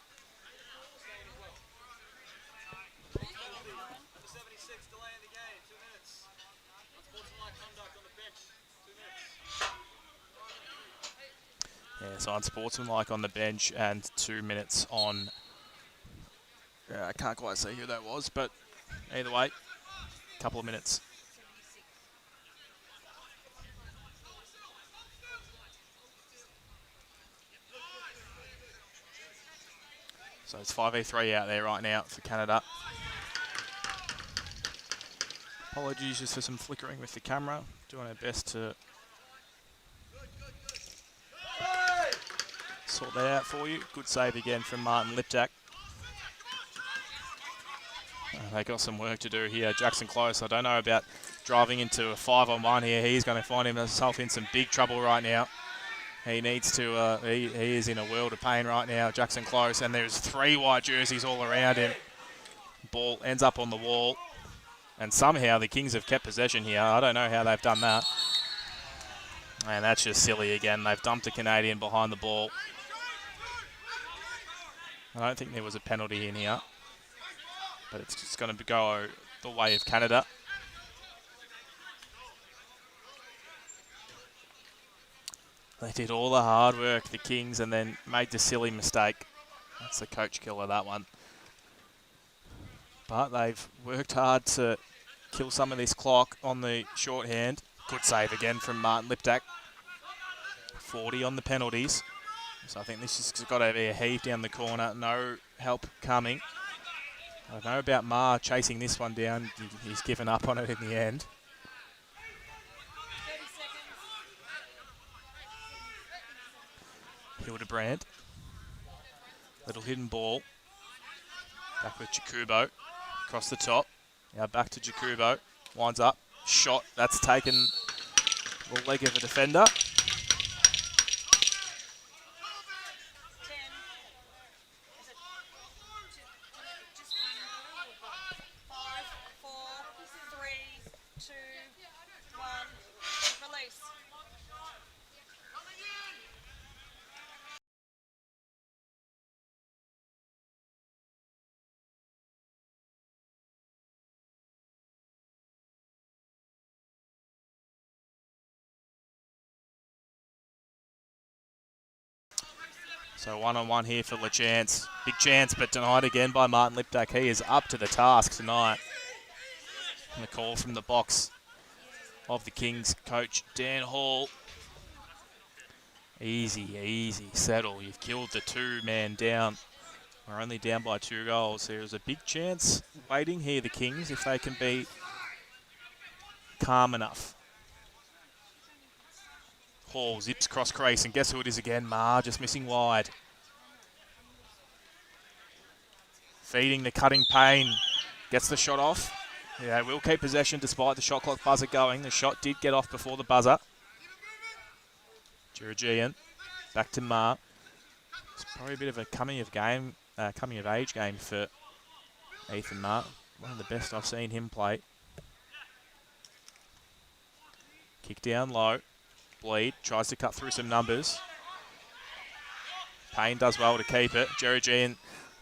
Yeah, so unsportsmanlike on the bench and 2 minutes on... I can't quite see who that was, but either way, a couple of minutes. So it's 5v3 out there right now for Canada. Apologies just for some flickering with the camera. Doing our best to sort that out for you. Good save again from Martin Liptak. They got some work to do here. Jackson Close, I don't know about driving into a 5-on-1 here. He's going to find himself in some big trouble right now. He needs to, he is in a world of pain right now, Jackson Close, and there's 3 white jerseys all around him. Ball ends up on the wall, and somehow the Kings have kept possession here. I don't know how they've done that. And that's just silly again. They've dumped a Canadian behind the ball. I don't think there was a penalty in here, but it's just going to go the way of Canada. They did all the hard work, the Kings, and then made the silly mistake. That's the coach killer, that one. But they've worked hard to kill some of this clock on the shorthand. Good save again from Martin Liptak. 40 on the penalties. So I think this has got to be a heave down the corner. No help coming. I don't know about Ma chasing this one down. He's given up on it in the end. Hildebrand. Little hidden ball. Back with Jakubo. Across the top. Now back to Jakubo. Winds up. Shot. That's taken the leg of a defender. 2, 1, release. So 1-on-1 here for LeChance. Big chance, but denied again by Martin Liptak. He is up to the task tonight. And the call from the box of the Kings coach, Dan Hall. Easy, easy, settle. You've killed the 2-man down. We're only down by 2 goals. There's a big chance waiting here, the Kings, if they can be calm enough. Hall zips cross crease, and guess who it is again? Ma, just missing wide. Feeding the cutting pain. Gets the shot off. Yeah, they will keep possession despite the shot clock buzzer going. The shot did get off before the buzzer. Georgian. Back to Ma. It's probably a bit of a coming of age game for Ethan Ma. One of the best I've seen him play. Kick down low. Bleed, tries to cut through some numbers. Payne does well to keep it. Georgian,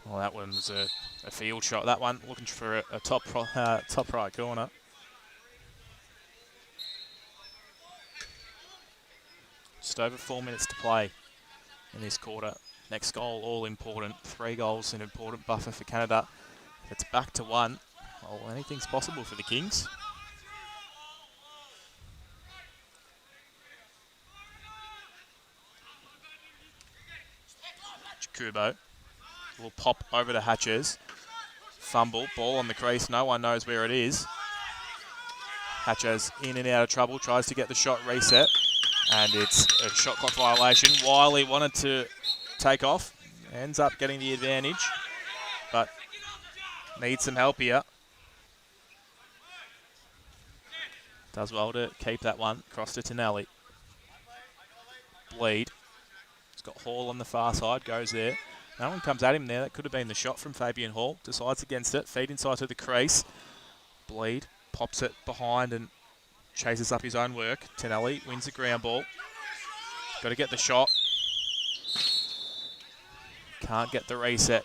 well, that one was a field shot. That one looking for a top right corner. Just over 4 minutes to play. in this quarter. Next goal, all important. 3 goals, an important buffer for Canada. If it's back to 1, well, anything's possible for the Kings. Kubo will pop over to Hatches. Fumble, ball on the crease, no one knows where it is. Hatches in and out of trouble, tries to get the shot reset, and it's a shot clock violation. Wiley wanted to take off, ends up getting the advantage, but needs some help here. Does well to keep that one, cross to Tonelli. Bleed. He's got Hall on the far side, goes there. No one comes at him there. That could have been the shot from Fabian Hall. Decides against it. Feed inside to the crease. Bleed. Pops it behind and chases up his own work. Tonelli wins the ground ball. Got to get the shot. Can't get the reset.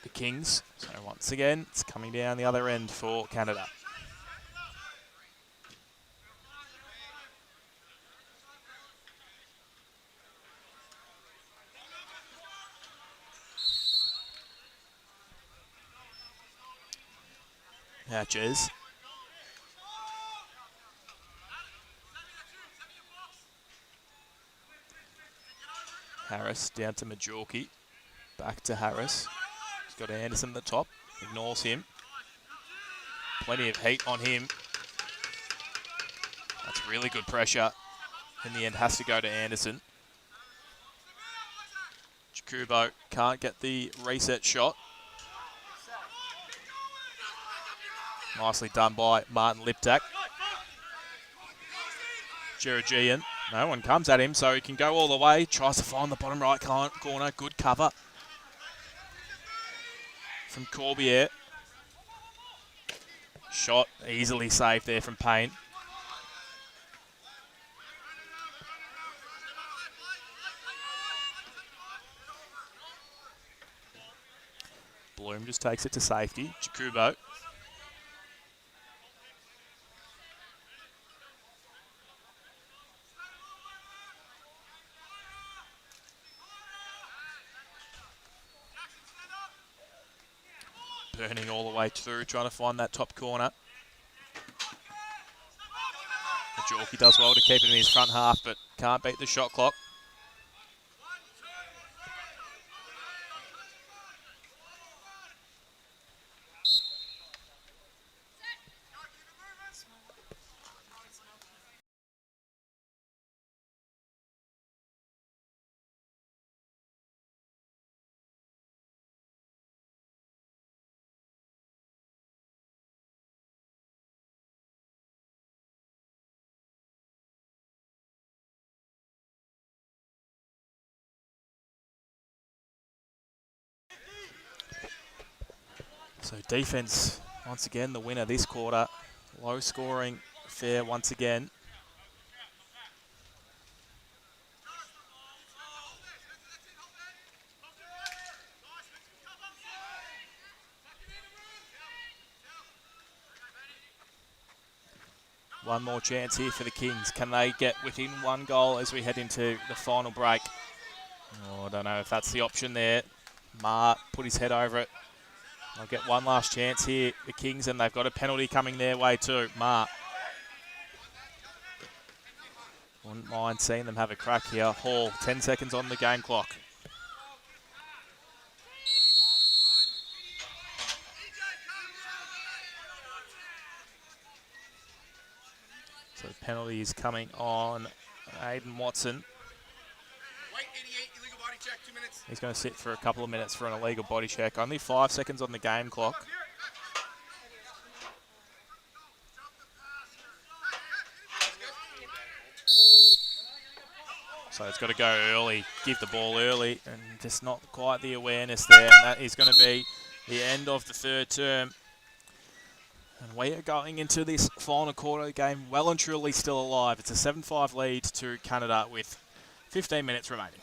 The Kings. So once again, it's coming down the other end for Canada. Hatches. Harris down to Majorki. Back to Harris. He's got Anderson at the top. Ignores him. Plenty of heat on him. That's really good pressure. In the end, has to go to Anderson. Kubo can't get the reset shot. Nicely done by Martin Liptak. Georgian. No one comes at him, so he can go all the way. Tries to find the bottom right corner. Good cover from Corbière. Shot easily saved there from Payne. Bloom just takes it to safety. Jakubo. Burning all the way through, trying to find that top corner. Majorki does well to keep it in his front half, but can't beat the shot clock. So defense, once again, the winner this quarter. Low scoring affair once again. One more chance here for the Kings. Can they get within 1 goal as we head into the final break? Oh, I don't know if that's the option there. Ma put his head over it. They'll get one last chance here, the Kings, and they've got a penalty coming their way too. Ma. Wouldn't mind seeing them have a crack here. Hall, 10 seconds on the game clock. So the penalty is coming on Aiden Watson. He's going to sit for a couple of minutes for an illegal body check. Only 5 seconds on the game clock. So it's got to go early, give the ball early, and just not quite the awareness there. And that is going to be the end of the third term. And we are going into this final quarter game well and truly still alive. It's a 7-5 lead to Canada with 15 minutes remaining.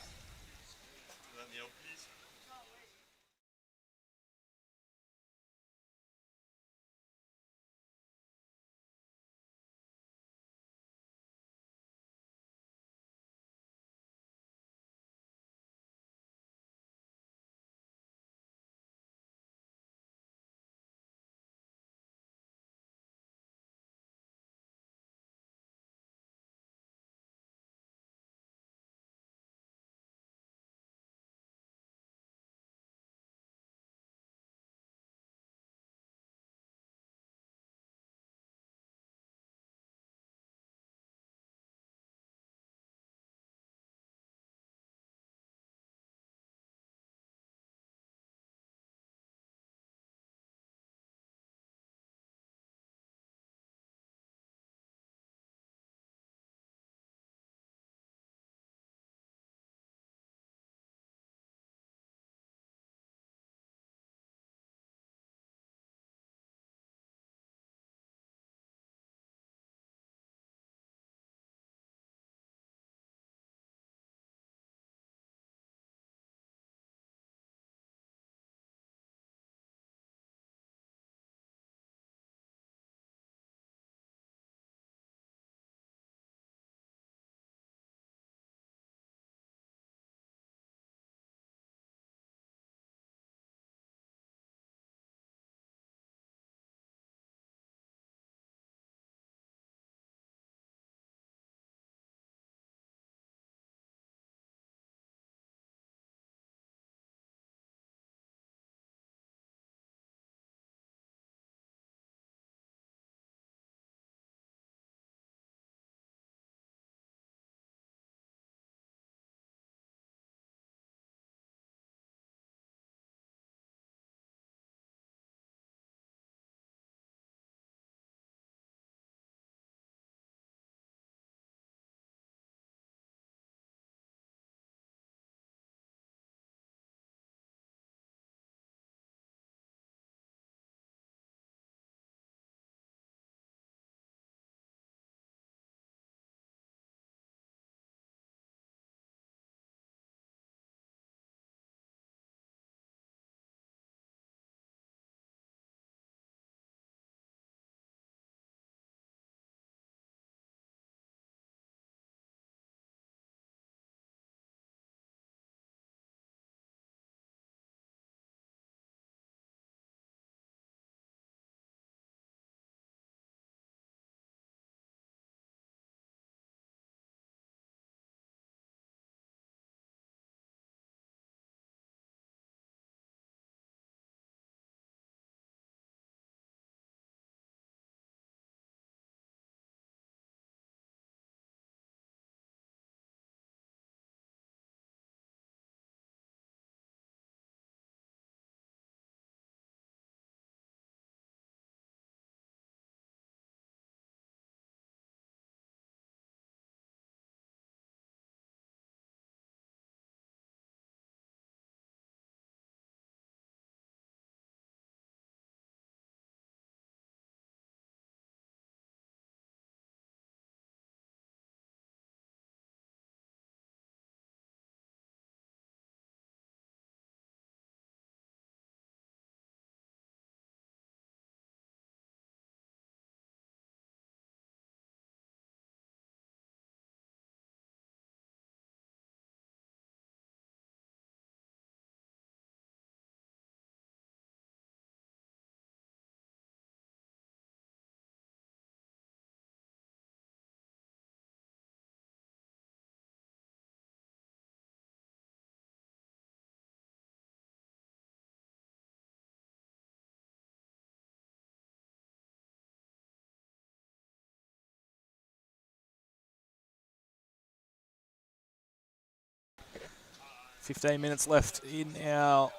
15 minutes left in our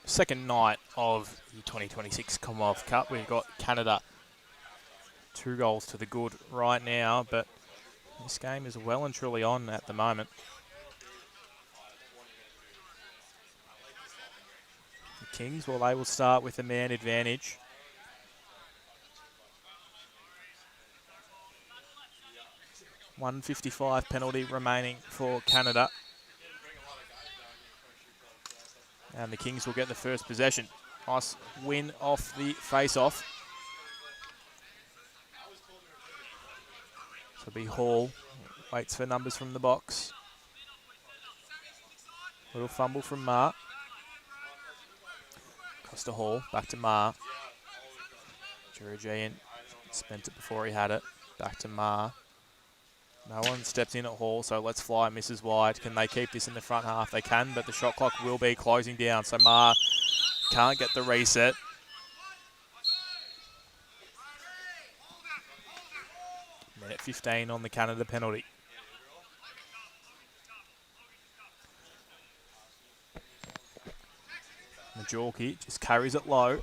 second night of the 2026 Commonwealth Cup. We've got Canada 2 goals to the good right now, but this game is well and truly on at the moment. The Kings, well, they will start with a man advantage. .155 penalty remaining for Canada. And the Kings will get the first possession. Nice win off the face-off. So it'll be Hall. Waits for numbers from the box. Little fumble from Ma. Across to Hall. Back to Ma. Georgian spent it before he had it. Back to Ma. No one steps in at Hall, so let's fly. Misses wide. Can they keep this in the front half? They can, but the shot clock will be closing down. So Ma can't get the reset. Minute 15 on the Canada penalty. Majorki just carries it low.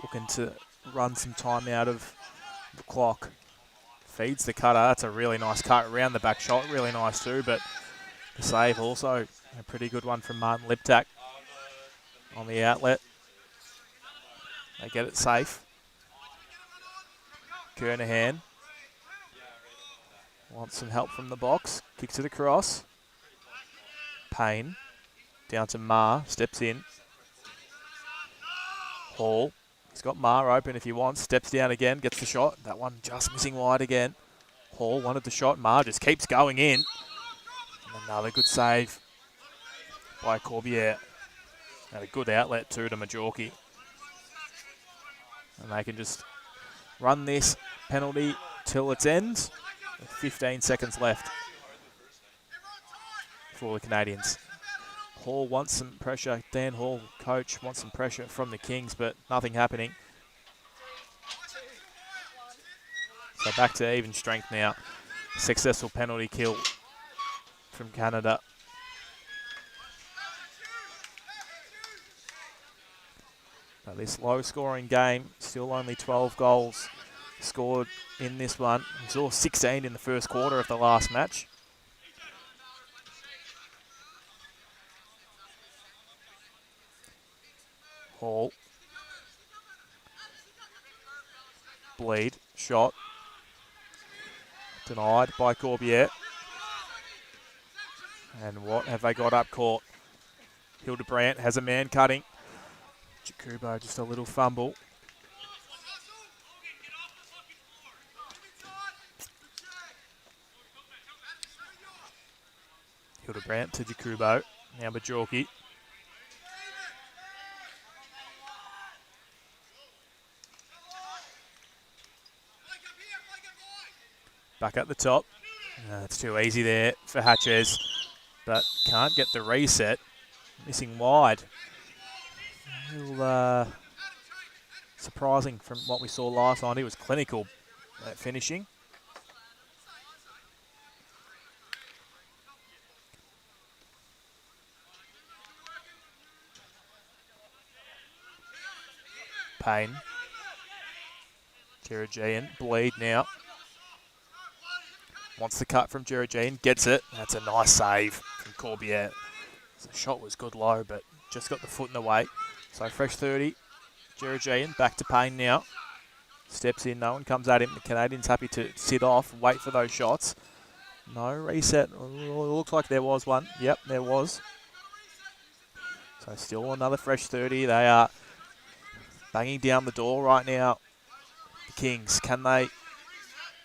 Looking to run some time out of the clock. Feeds the cutter. That's a really nice cut around the back shot. Really nice too, but the save also a pretty good one from Martin Liptak on the outlet. They get it safe. Kernahan wants some help from the box. Kicks it across. Payne down to Ma. Steps in. Hall. He's got Ma open if he wants. Steps down again. Gets the shot. That one just missing wide again. Hall wanted the shot. Ma just keeps going in. And another good save by Corbière. And a good outlet too to Majorki. And they can just run this penalty till its ends. With 15 seconds left for the Canadians. Hall wants some pressure. Dan Hall, coach, wants some pressure from the Kings, but nothing happening. So back to even strength now. Successful penalty kill from Canada. Now this low-scoring game, still only 12 goals scored in this one. We saw 16 in the first quarter of the last match. Hall. Bleed. Shot. Denied by Corbière. And what have they got up court? Hildebrandt has a man cutting. Jakubo just a little fumble. Hildebrandt to Jakubo. Now Majorki. Back at the top. It's too easy there for Hatches, but can't get the reset. Missing wide. A little surprising from what we saw last night. He was clinical at finishing. Payne. Georgian. Bleed now. Wants the cut from Georgian. Gets it. That's a nice save from Corbière. The shot was good low, but just got the foot in the way. So fresh 30. Georgian back to Payne now. Steps in. No one comes at him. The Canadians happy to sit off, wait for those shots. No reset. Looks like there was one. Yep, there was. So still another fresh 30. They are banging down the door right now. The Kings, can they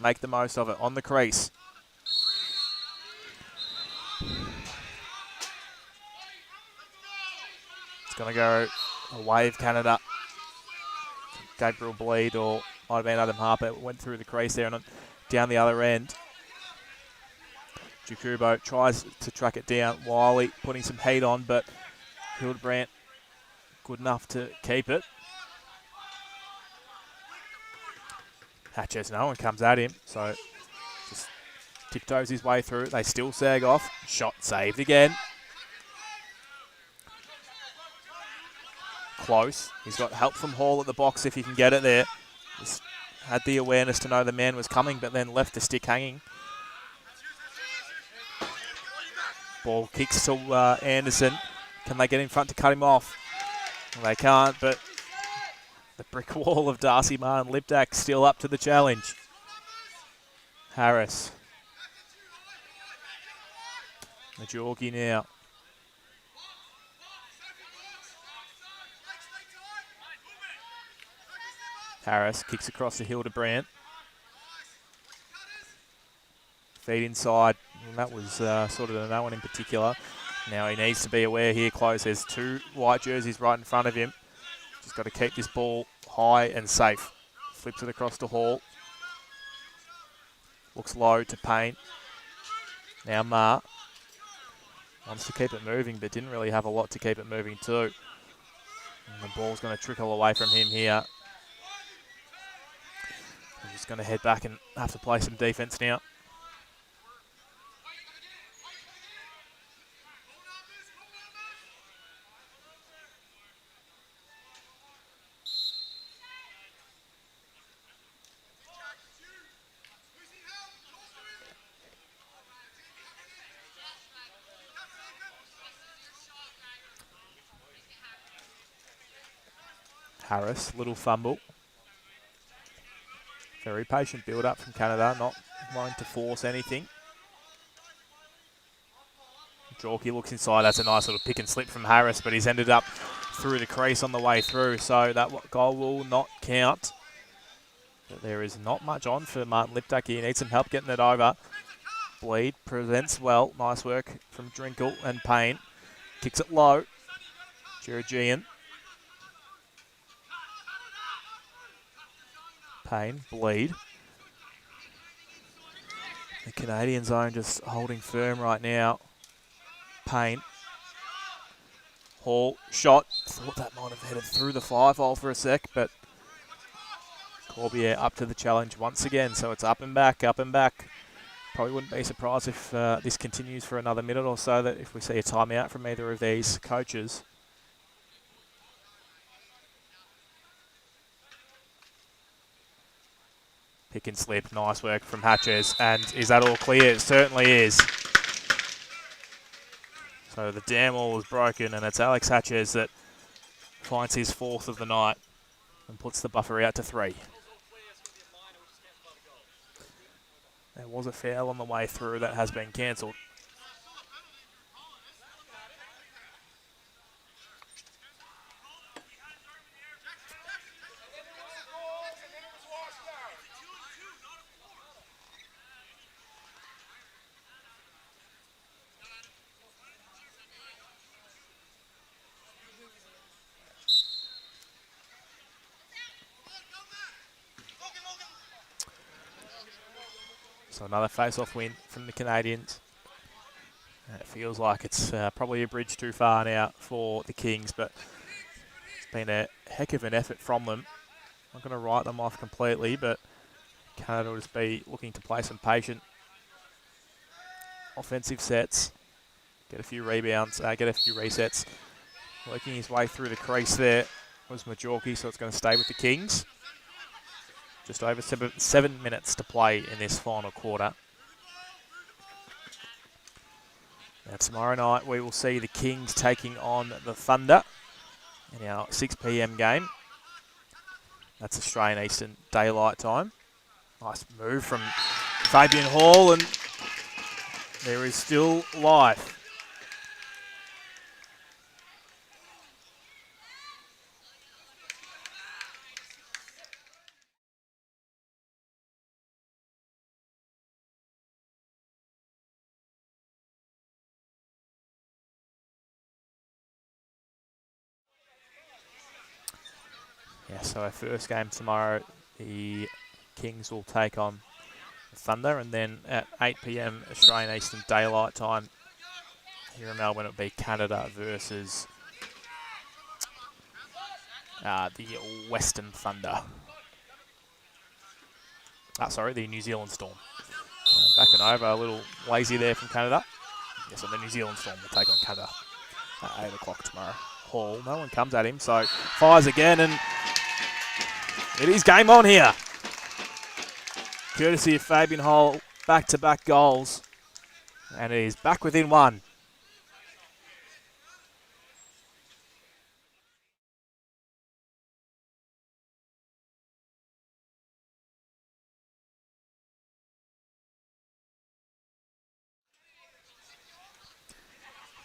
make the most of it on the crease? It's going to go away of Canada. Gabriel Bleed, or might have been Adam Harper, went through the crease there and down the other end. Jakubo tries to track it down. Wiley putting some heat on, but Hildebrandt good enough to keep it. Hatches, no one comes at him, so just tiptoes his way through. They still sag off. Shot saved again. close. He's got help from Hall at the box if he can get it there. Just had the awareness to know the man was coming, but then left the stick hanging. Ball kicks to Anderson. Can they get in front to cut him off? Well, they can't, but the brick wall of Darcy Martin Lipdak still up to the challenge. Harris. Majorgi now. Harris kicks across the hill to Brandt. Feed inside. And that was sort of no one in particular. Now he needs to be aware here, close. There's two white jerseys right in front of him. Just got to keep this ball high and safe. Flips it across to Hall. Looks low to Payne. Now Ma. Wants to keep it moving, but didn't really have a lot to keep it moving too. And the ball's going to trickle away from him here. He's just going to head back and have to play some defence now. Harris, little fumble. Very patient build-up from Canada, not wanting to force anything. Jorky looks inside. That's a nice little pick and slip from Harris, but he's ended up through the crease on the way through, so that goal will not count. But there is not much on for Martin Lipdak. He needs some help getting it over. Bleed presents well. Nice work from Drinkle and Payne. Kicks it low. Georgian. Payne, Bleed. The Canadian zone just holding firm right now. Payne. Hall, shot. Thought that might have headed through the 5-hole for a sec, but Corbière up to the challenge once again. So it's up and back, up and back. Probably wouldn't be surprised if this continues for another minute or so, that if we see a timeout from either of these coaches. Pick and slip, nice work from Hatches. And is that all clear? It certainly is. So the dam wall is broken, and it's Alex Hatches that finds his fourth of the night and puts the buffer out to 3. There was a foul on the way through that has been cancelled. So another face-off win from the Canadians. It feels like it's probably a bridge too far now for the Kings, but it's been a heck of an effort from them. I'm not going to write them off completely, but Canada will just be looking to play some patient offensive sets, get a few rebounds, get a few resets. Working his way through the crease there was Majorki, so it's going to stay with the Kings. Just over 7 minutes to play in this final quarter. Now tomorrow night we will see the Kings taking on the Thunder in our 6 p.m. game. That's Australian Eastern Daylight Time. Nice move from Fabian Hall, and there is still life. Yeah, so our first game tomorrow, the Kings will take on the Thunder, and then at 8 p.m. Australian Eastern Daylight Time here in Melbourne, it'll be Canada versus the Western Thunder. The New Zealand Storm. Back and over, a little lazy there from Canada. Yeah, so the New Zealand Storm will take on Canada at 8 o'clock tomorrow. Hall. No one comes at him, so fires again, and it is game on here. Courtesy of Fabian Hall, back-to-back goals, and he's back within one.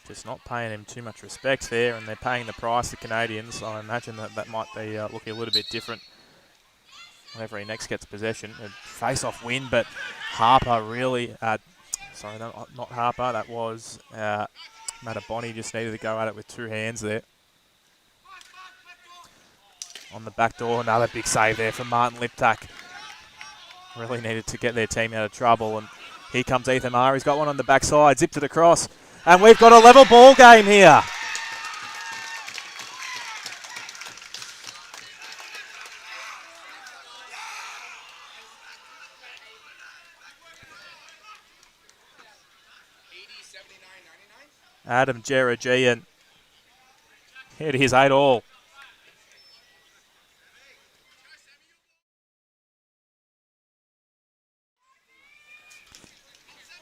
Just not paying him too much respect there, and they're paying the price, the Canadians. I imagine that might be looking a little bit different whenever he next gets possession. A face-off win, but Harper really... sorry, not Harper. That was Mataboni. Just needed to go at it with two hands there. On the back door, another big save there from Martin Liptak. Really needed to get their team out of trouble, and here comes Ethan Maher. He's got one on the backside, zipped it across. And we've got a level ball game here. Adam Geragian. It is 8-all.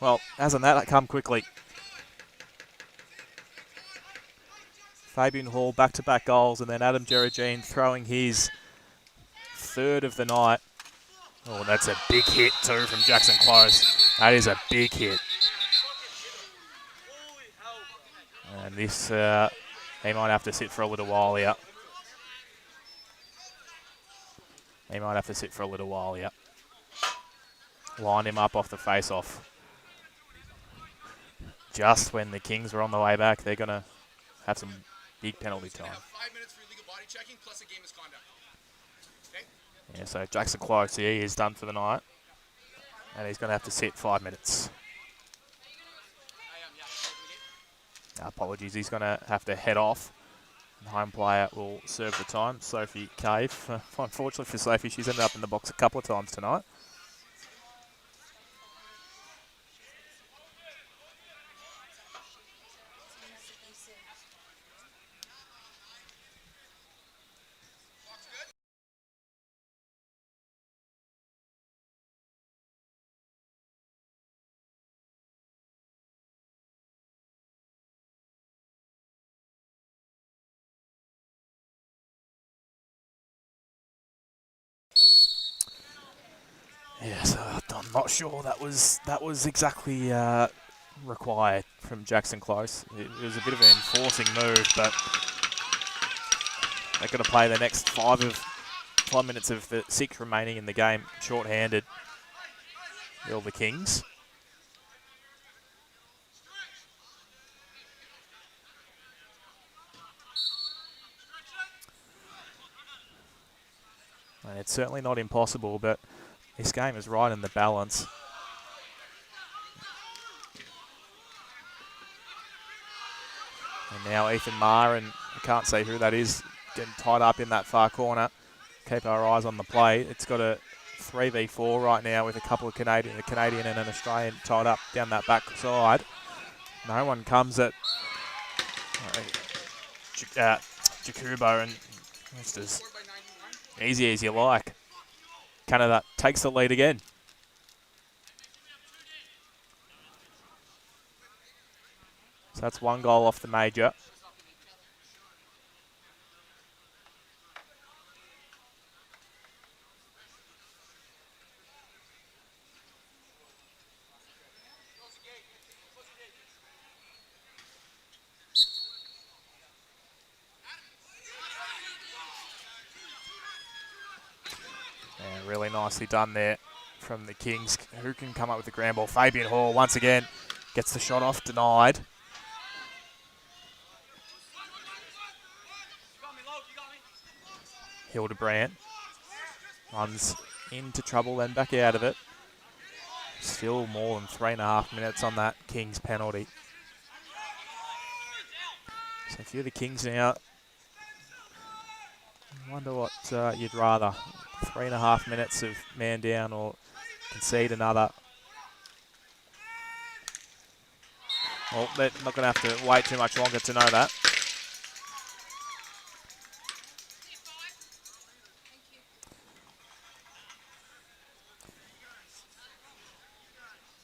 Well, hasn't that come quickly? Fabian Hall back-to-back goals, and then Adam Geragian throwing his third of the night. Oh, that's a big hit too from Jackson Close. That is a big hit. And this, he might have to sit for a little while here. He might have to sit for a little while here. Line him up off the face-off. Just when the Kings were on the way back, they're going to have some big penalty time. 5 minutes for illegal body checking plus a game misconduct. Okay? Yeah, so Jackson Close, he is done for the night. And he's going to have to sit 5 minutes. Apologies, he's going to have to head off. The home player will serve the time. Sophie Cave. Unfortunately for Sophie, she's ended up in the box a couple of times tonight. Yeah, so I'm not sure that was exactly required from Jackson Close. It was a bit of an enforcing move, but they're going to play the next 5 minutes of the 6 remaining in the game short-handed. All the Kings. And it's certainly not impossible, but this game is right in the balance. And now Ethan Maher, and I can't say who that is, getting tied up in that far corner. Keep our eyes on the play. It's got a 3v4 right now with a couple of a Canadian and an Australian tied up down that back side. No one comes at Jakubo, and it's as easy as you like. Canada takes the lead again. So that's 1 goal off the major. And really nicely done there from the Kings. Who can come up with the ground ball? Fabian Hall once again gets the shot off, denied. Hildebrand runs into trouble, then back out of it. Still more than 3.5 minutes on that Kings penalty. So if you're the Kings now, I wonder what you'd rather. 3.5 minutes of man down or concede another. Well, they're not going to have to wait too much longer to know that.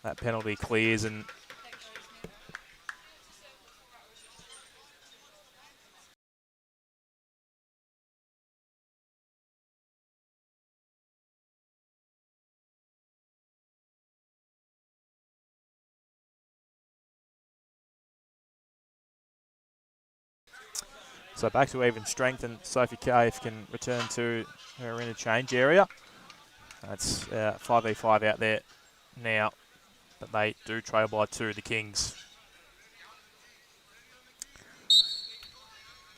that penalty clears and so back to even strength, and Sophie Cave can return to her interchange area. That's 5v5 out there now, but they do trail by 2, the Kings.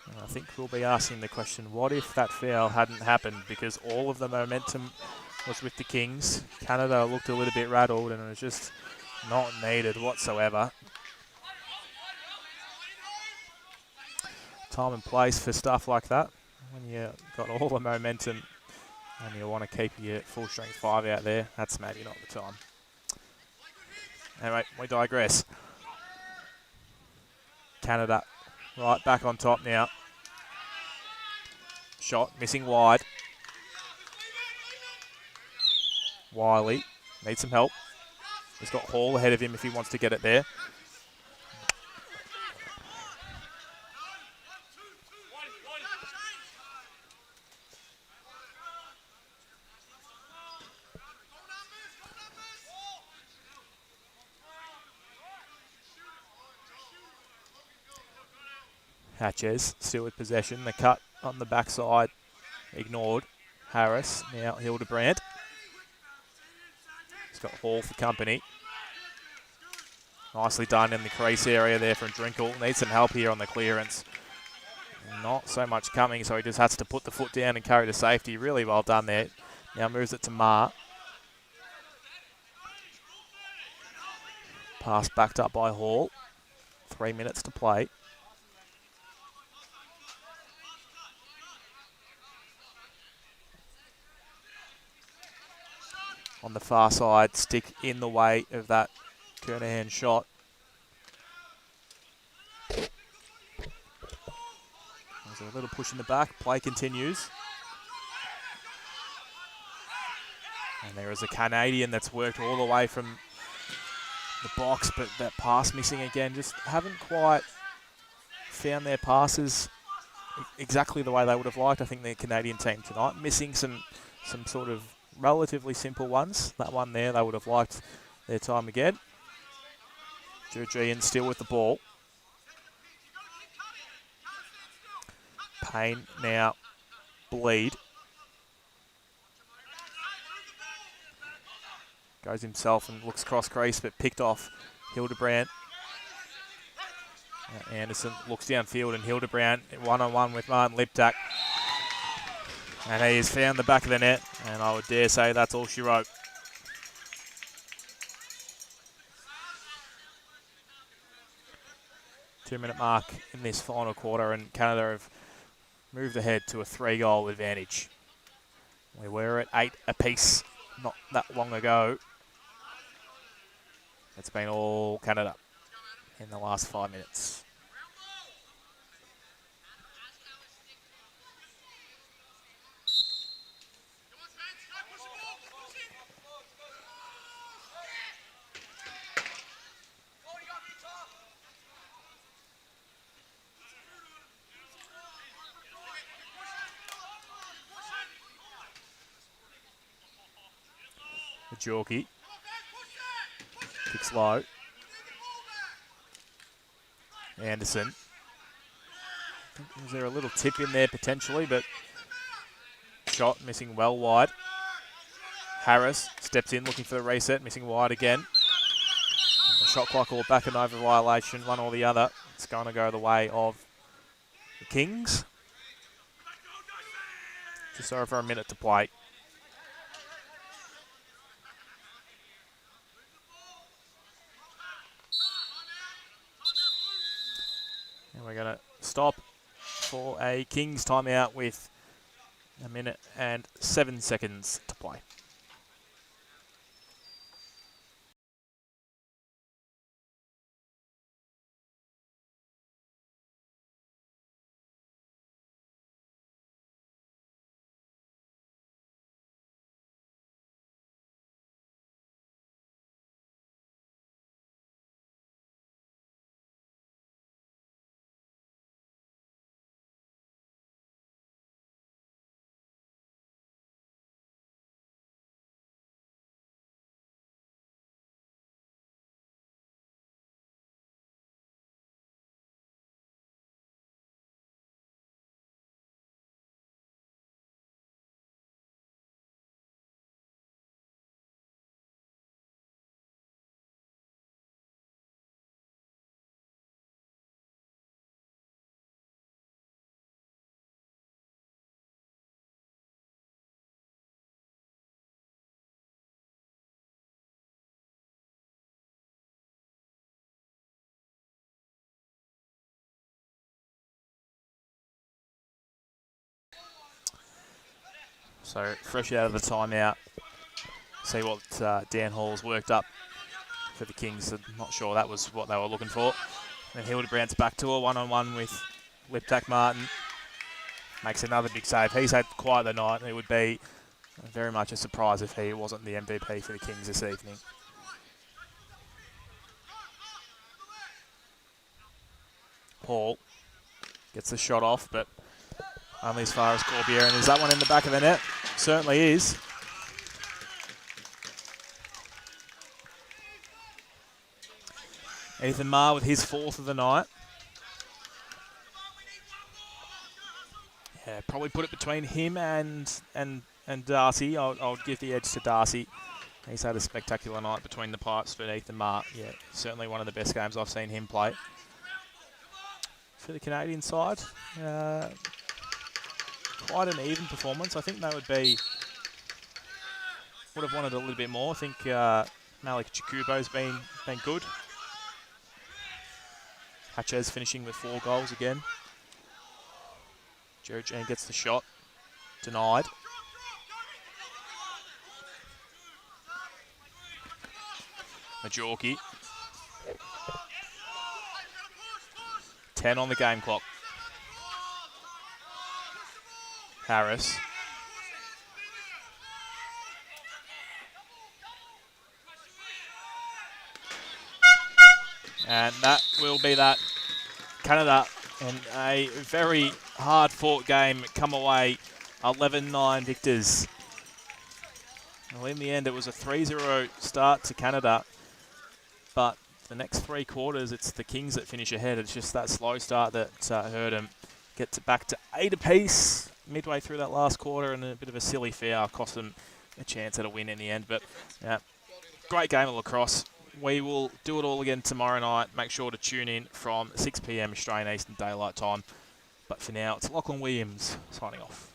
And I think we'll be asking the question, what if that foul hadn't happened? Because all of the momentum was with the Kings. Canada looked a little bit rattled and it was just not needed whatsoever. Time and place for stuff like that. When you got all the momentum and you want to keep your full strength 5 out there, that's maybe not the time. Anyway, we digress. Canada right back on top now. Shot missing wide. Wiley needs some help. He's got Hall ahead of him if he wants to get it there. Hatches still with possession. The cut on the backside ignored. Harris, now Hildebrandt. He's got Hall for company. Nicely done in the crease area there from Drinkle. Needs some help here on the clearance. Not so much coming, so he just has to put the foot down and carry to safety. Really well done there. Now moves it to Ma. Pass backed up by Hall. 3 minutes to play. On the far side, stick in the way of that Kernahan shot. There's a little push in the back. Play continues. And there is a Canadian that's worked all the way from the box, but that pass missing again. Just haven't quite found their passes exactly the way they would have liked. I think the Canadian team tonight missing some sort of relatively simple ones. That one there, they would have liked their time again. Georgian still with the ball. Payne now bleed. Goes himself and looks cross crease, but picked off Hildebrandt. Anderson looks downfield and Hildebrandt one-on-one with Martin Liptak. And he has found the back of the net, and I would dare say that's all she wrote. Two-minute mark in this final quarter, and Canada have moved ahead to a 3-goal advantage. We were at 8 apiece not that long ago. It's been all Canada in the last 5 minutes. Jorkie kicks low. Anderson. Was there a little tip in there potentially, but shot missing well wide. Harris steps in looking for the reset, missing wide again. And the shot clock or back and over violation, one or the other. It's going to go the way of the Kings. Just over a minute to play. And we're going to stop for a Kings timeout with 1 minute and 7 seconds to play. So fresh out of the timeout. See what Dan Hall's worked up for the Kings. I'm not sure that was what they were looking for. And Hildebrandt back to a one-on-one with Liptak Martin. Makes another big save. He's had quite the night. It would be very much a surprise if he wasn't the MVP for the Kings this evening. Hall gets the shot off, but only as far as Corbier. And is that one in the back of the net? Certainly is. Ethan Marr with his 4th of the night. Yeah, probably put it between him and Darcy. I'll give the edge to Darcy. He's had a spectacular night between the pipes, but Ethan Marr, yeah, certainly one of the best games I've seen him play. For the Canadian side, quite an even performance. I think they would have wanted a little bit more. I think Malik Chikubo's been good. Hatches finishing with 4 goals again. Jared Jean gets the shot. Denied. Majorki. 10 on the game clock. Harris. And that will be that. Canada in a very hard-fought game come away 11-9 victors. Well, in the end, it was a 3-0 start to Canada. But the next 3 quarters, it's the Kings that finish ahead. It's just that slow start that hurt them. Get back to 8 apiece midway through that last quarter, and a bit of a silly foul cost them a chance at a win in the end. But yeah, great game of lacrosse. We will do it all again tomorrow night. Make sure to tune in from 6 p.m. Australian Eastern Daylight Time. But for now, it's Lachlan Williams signing off.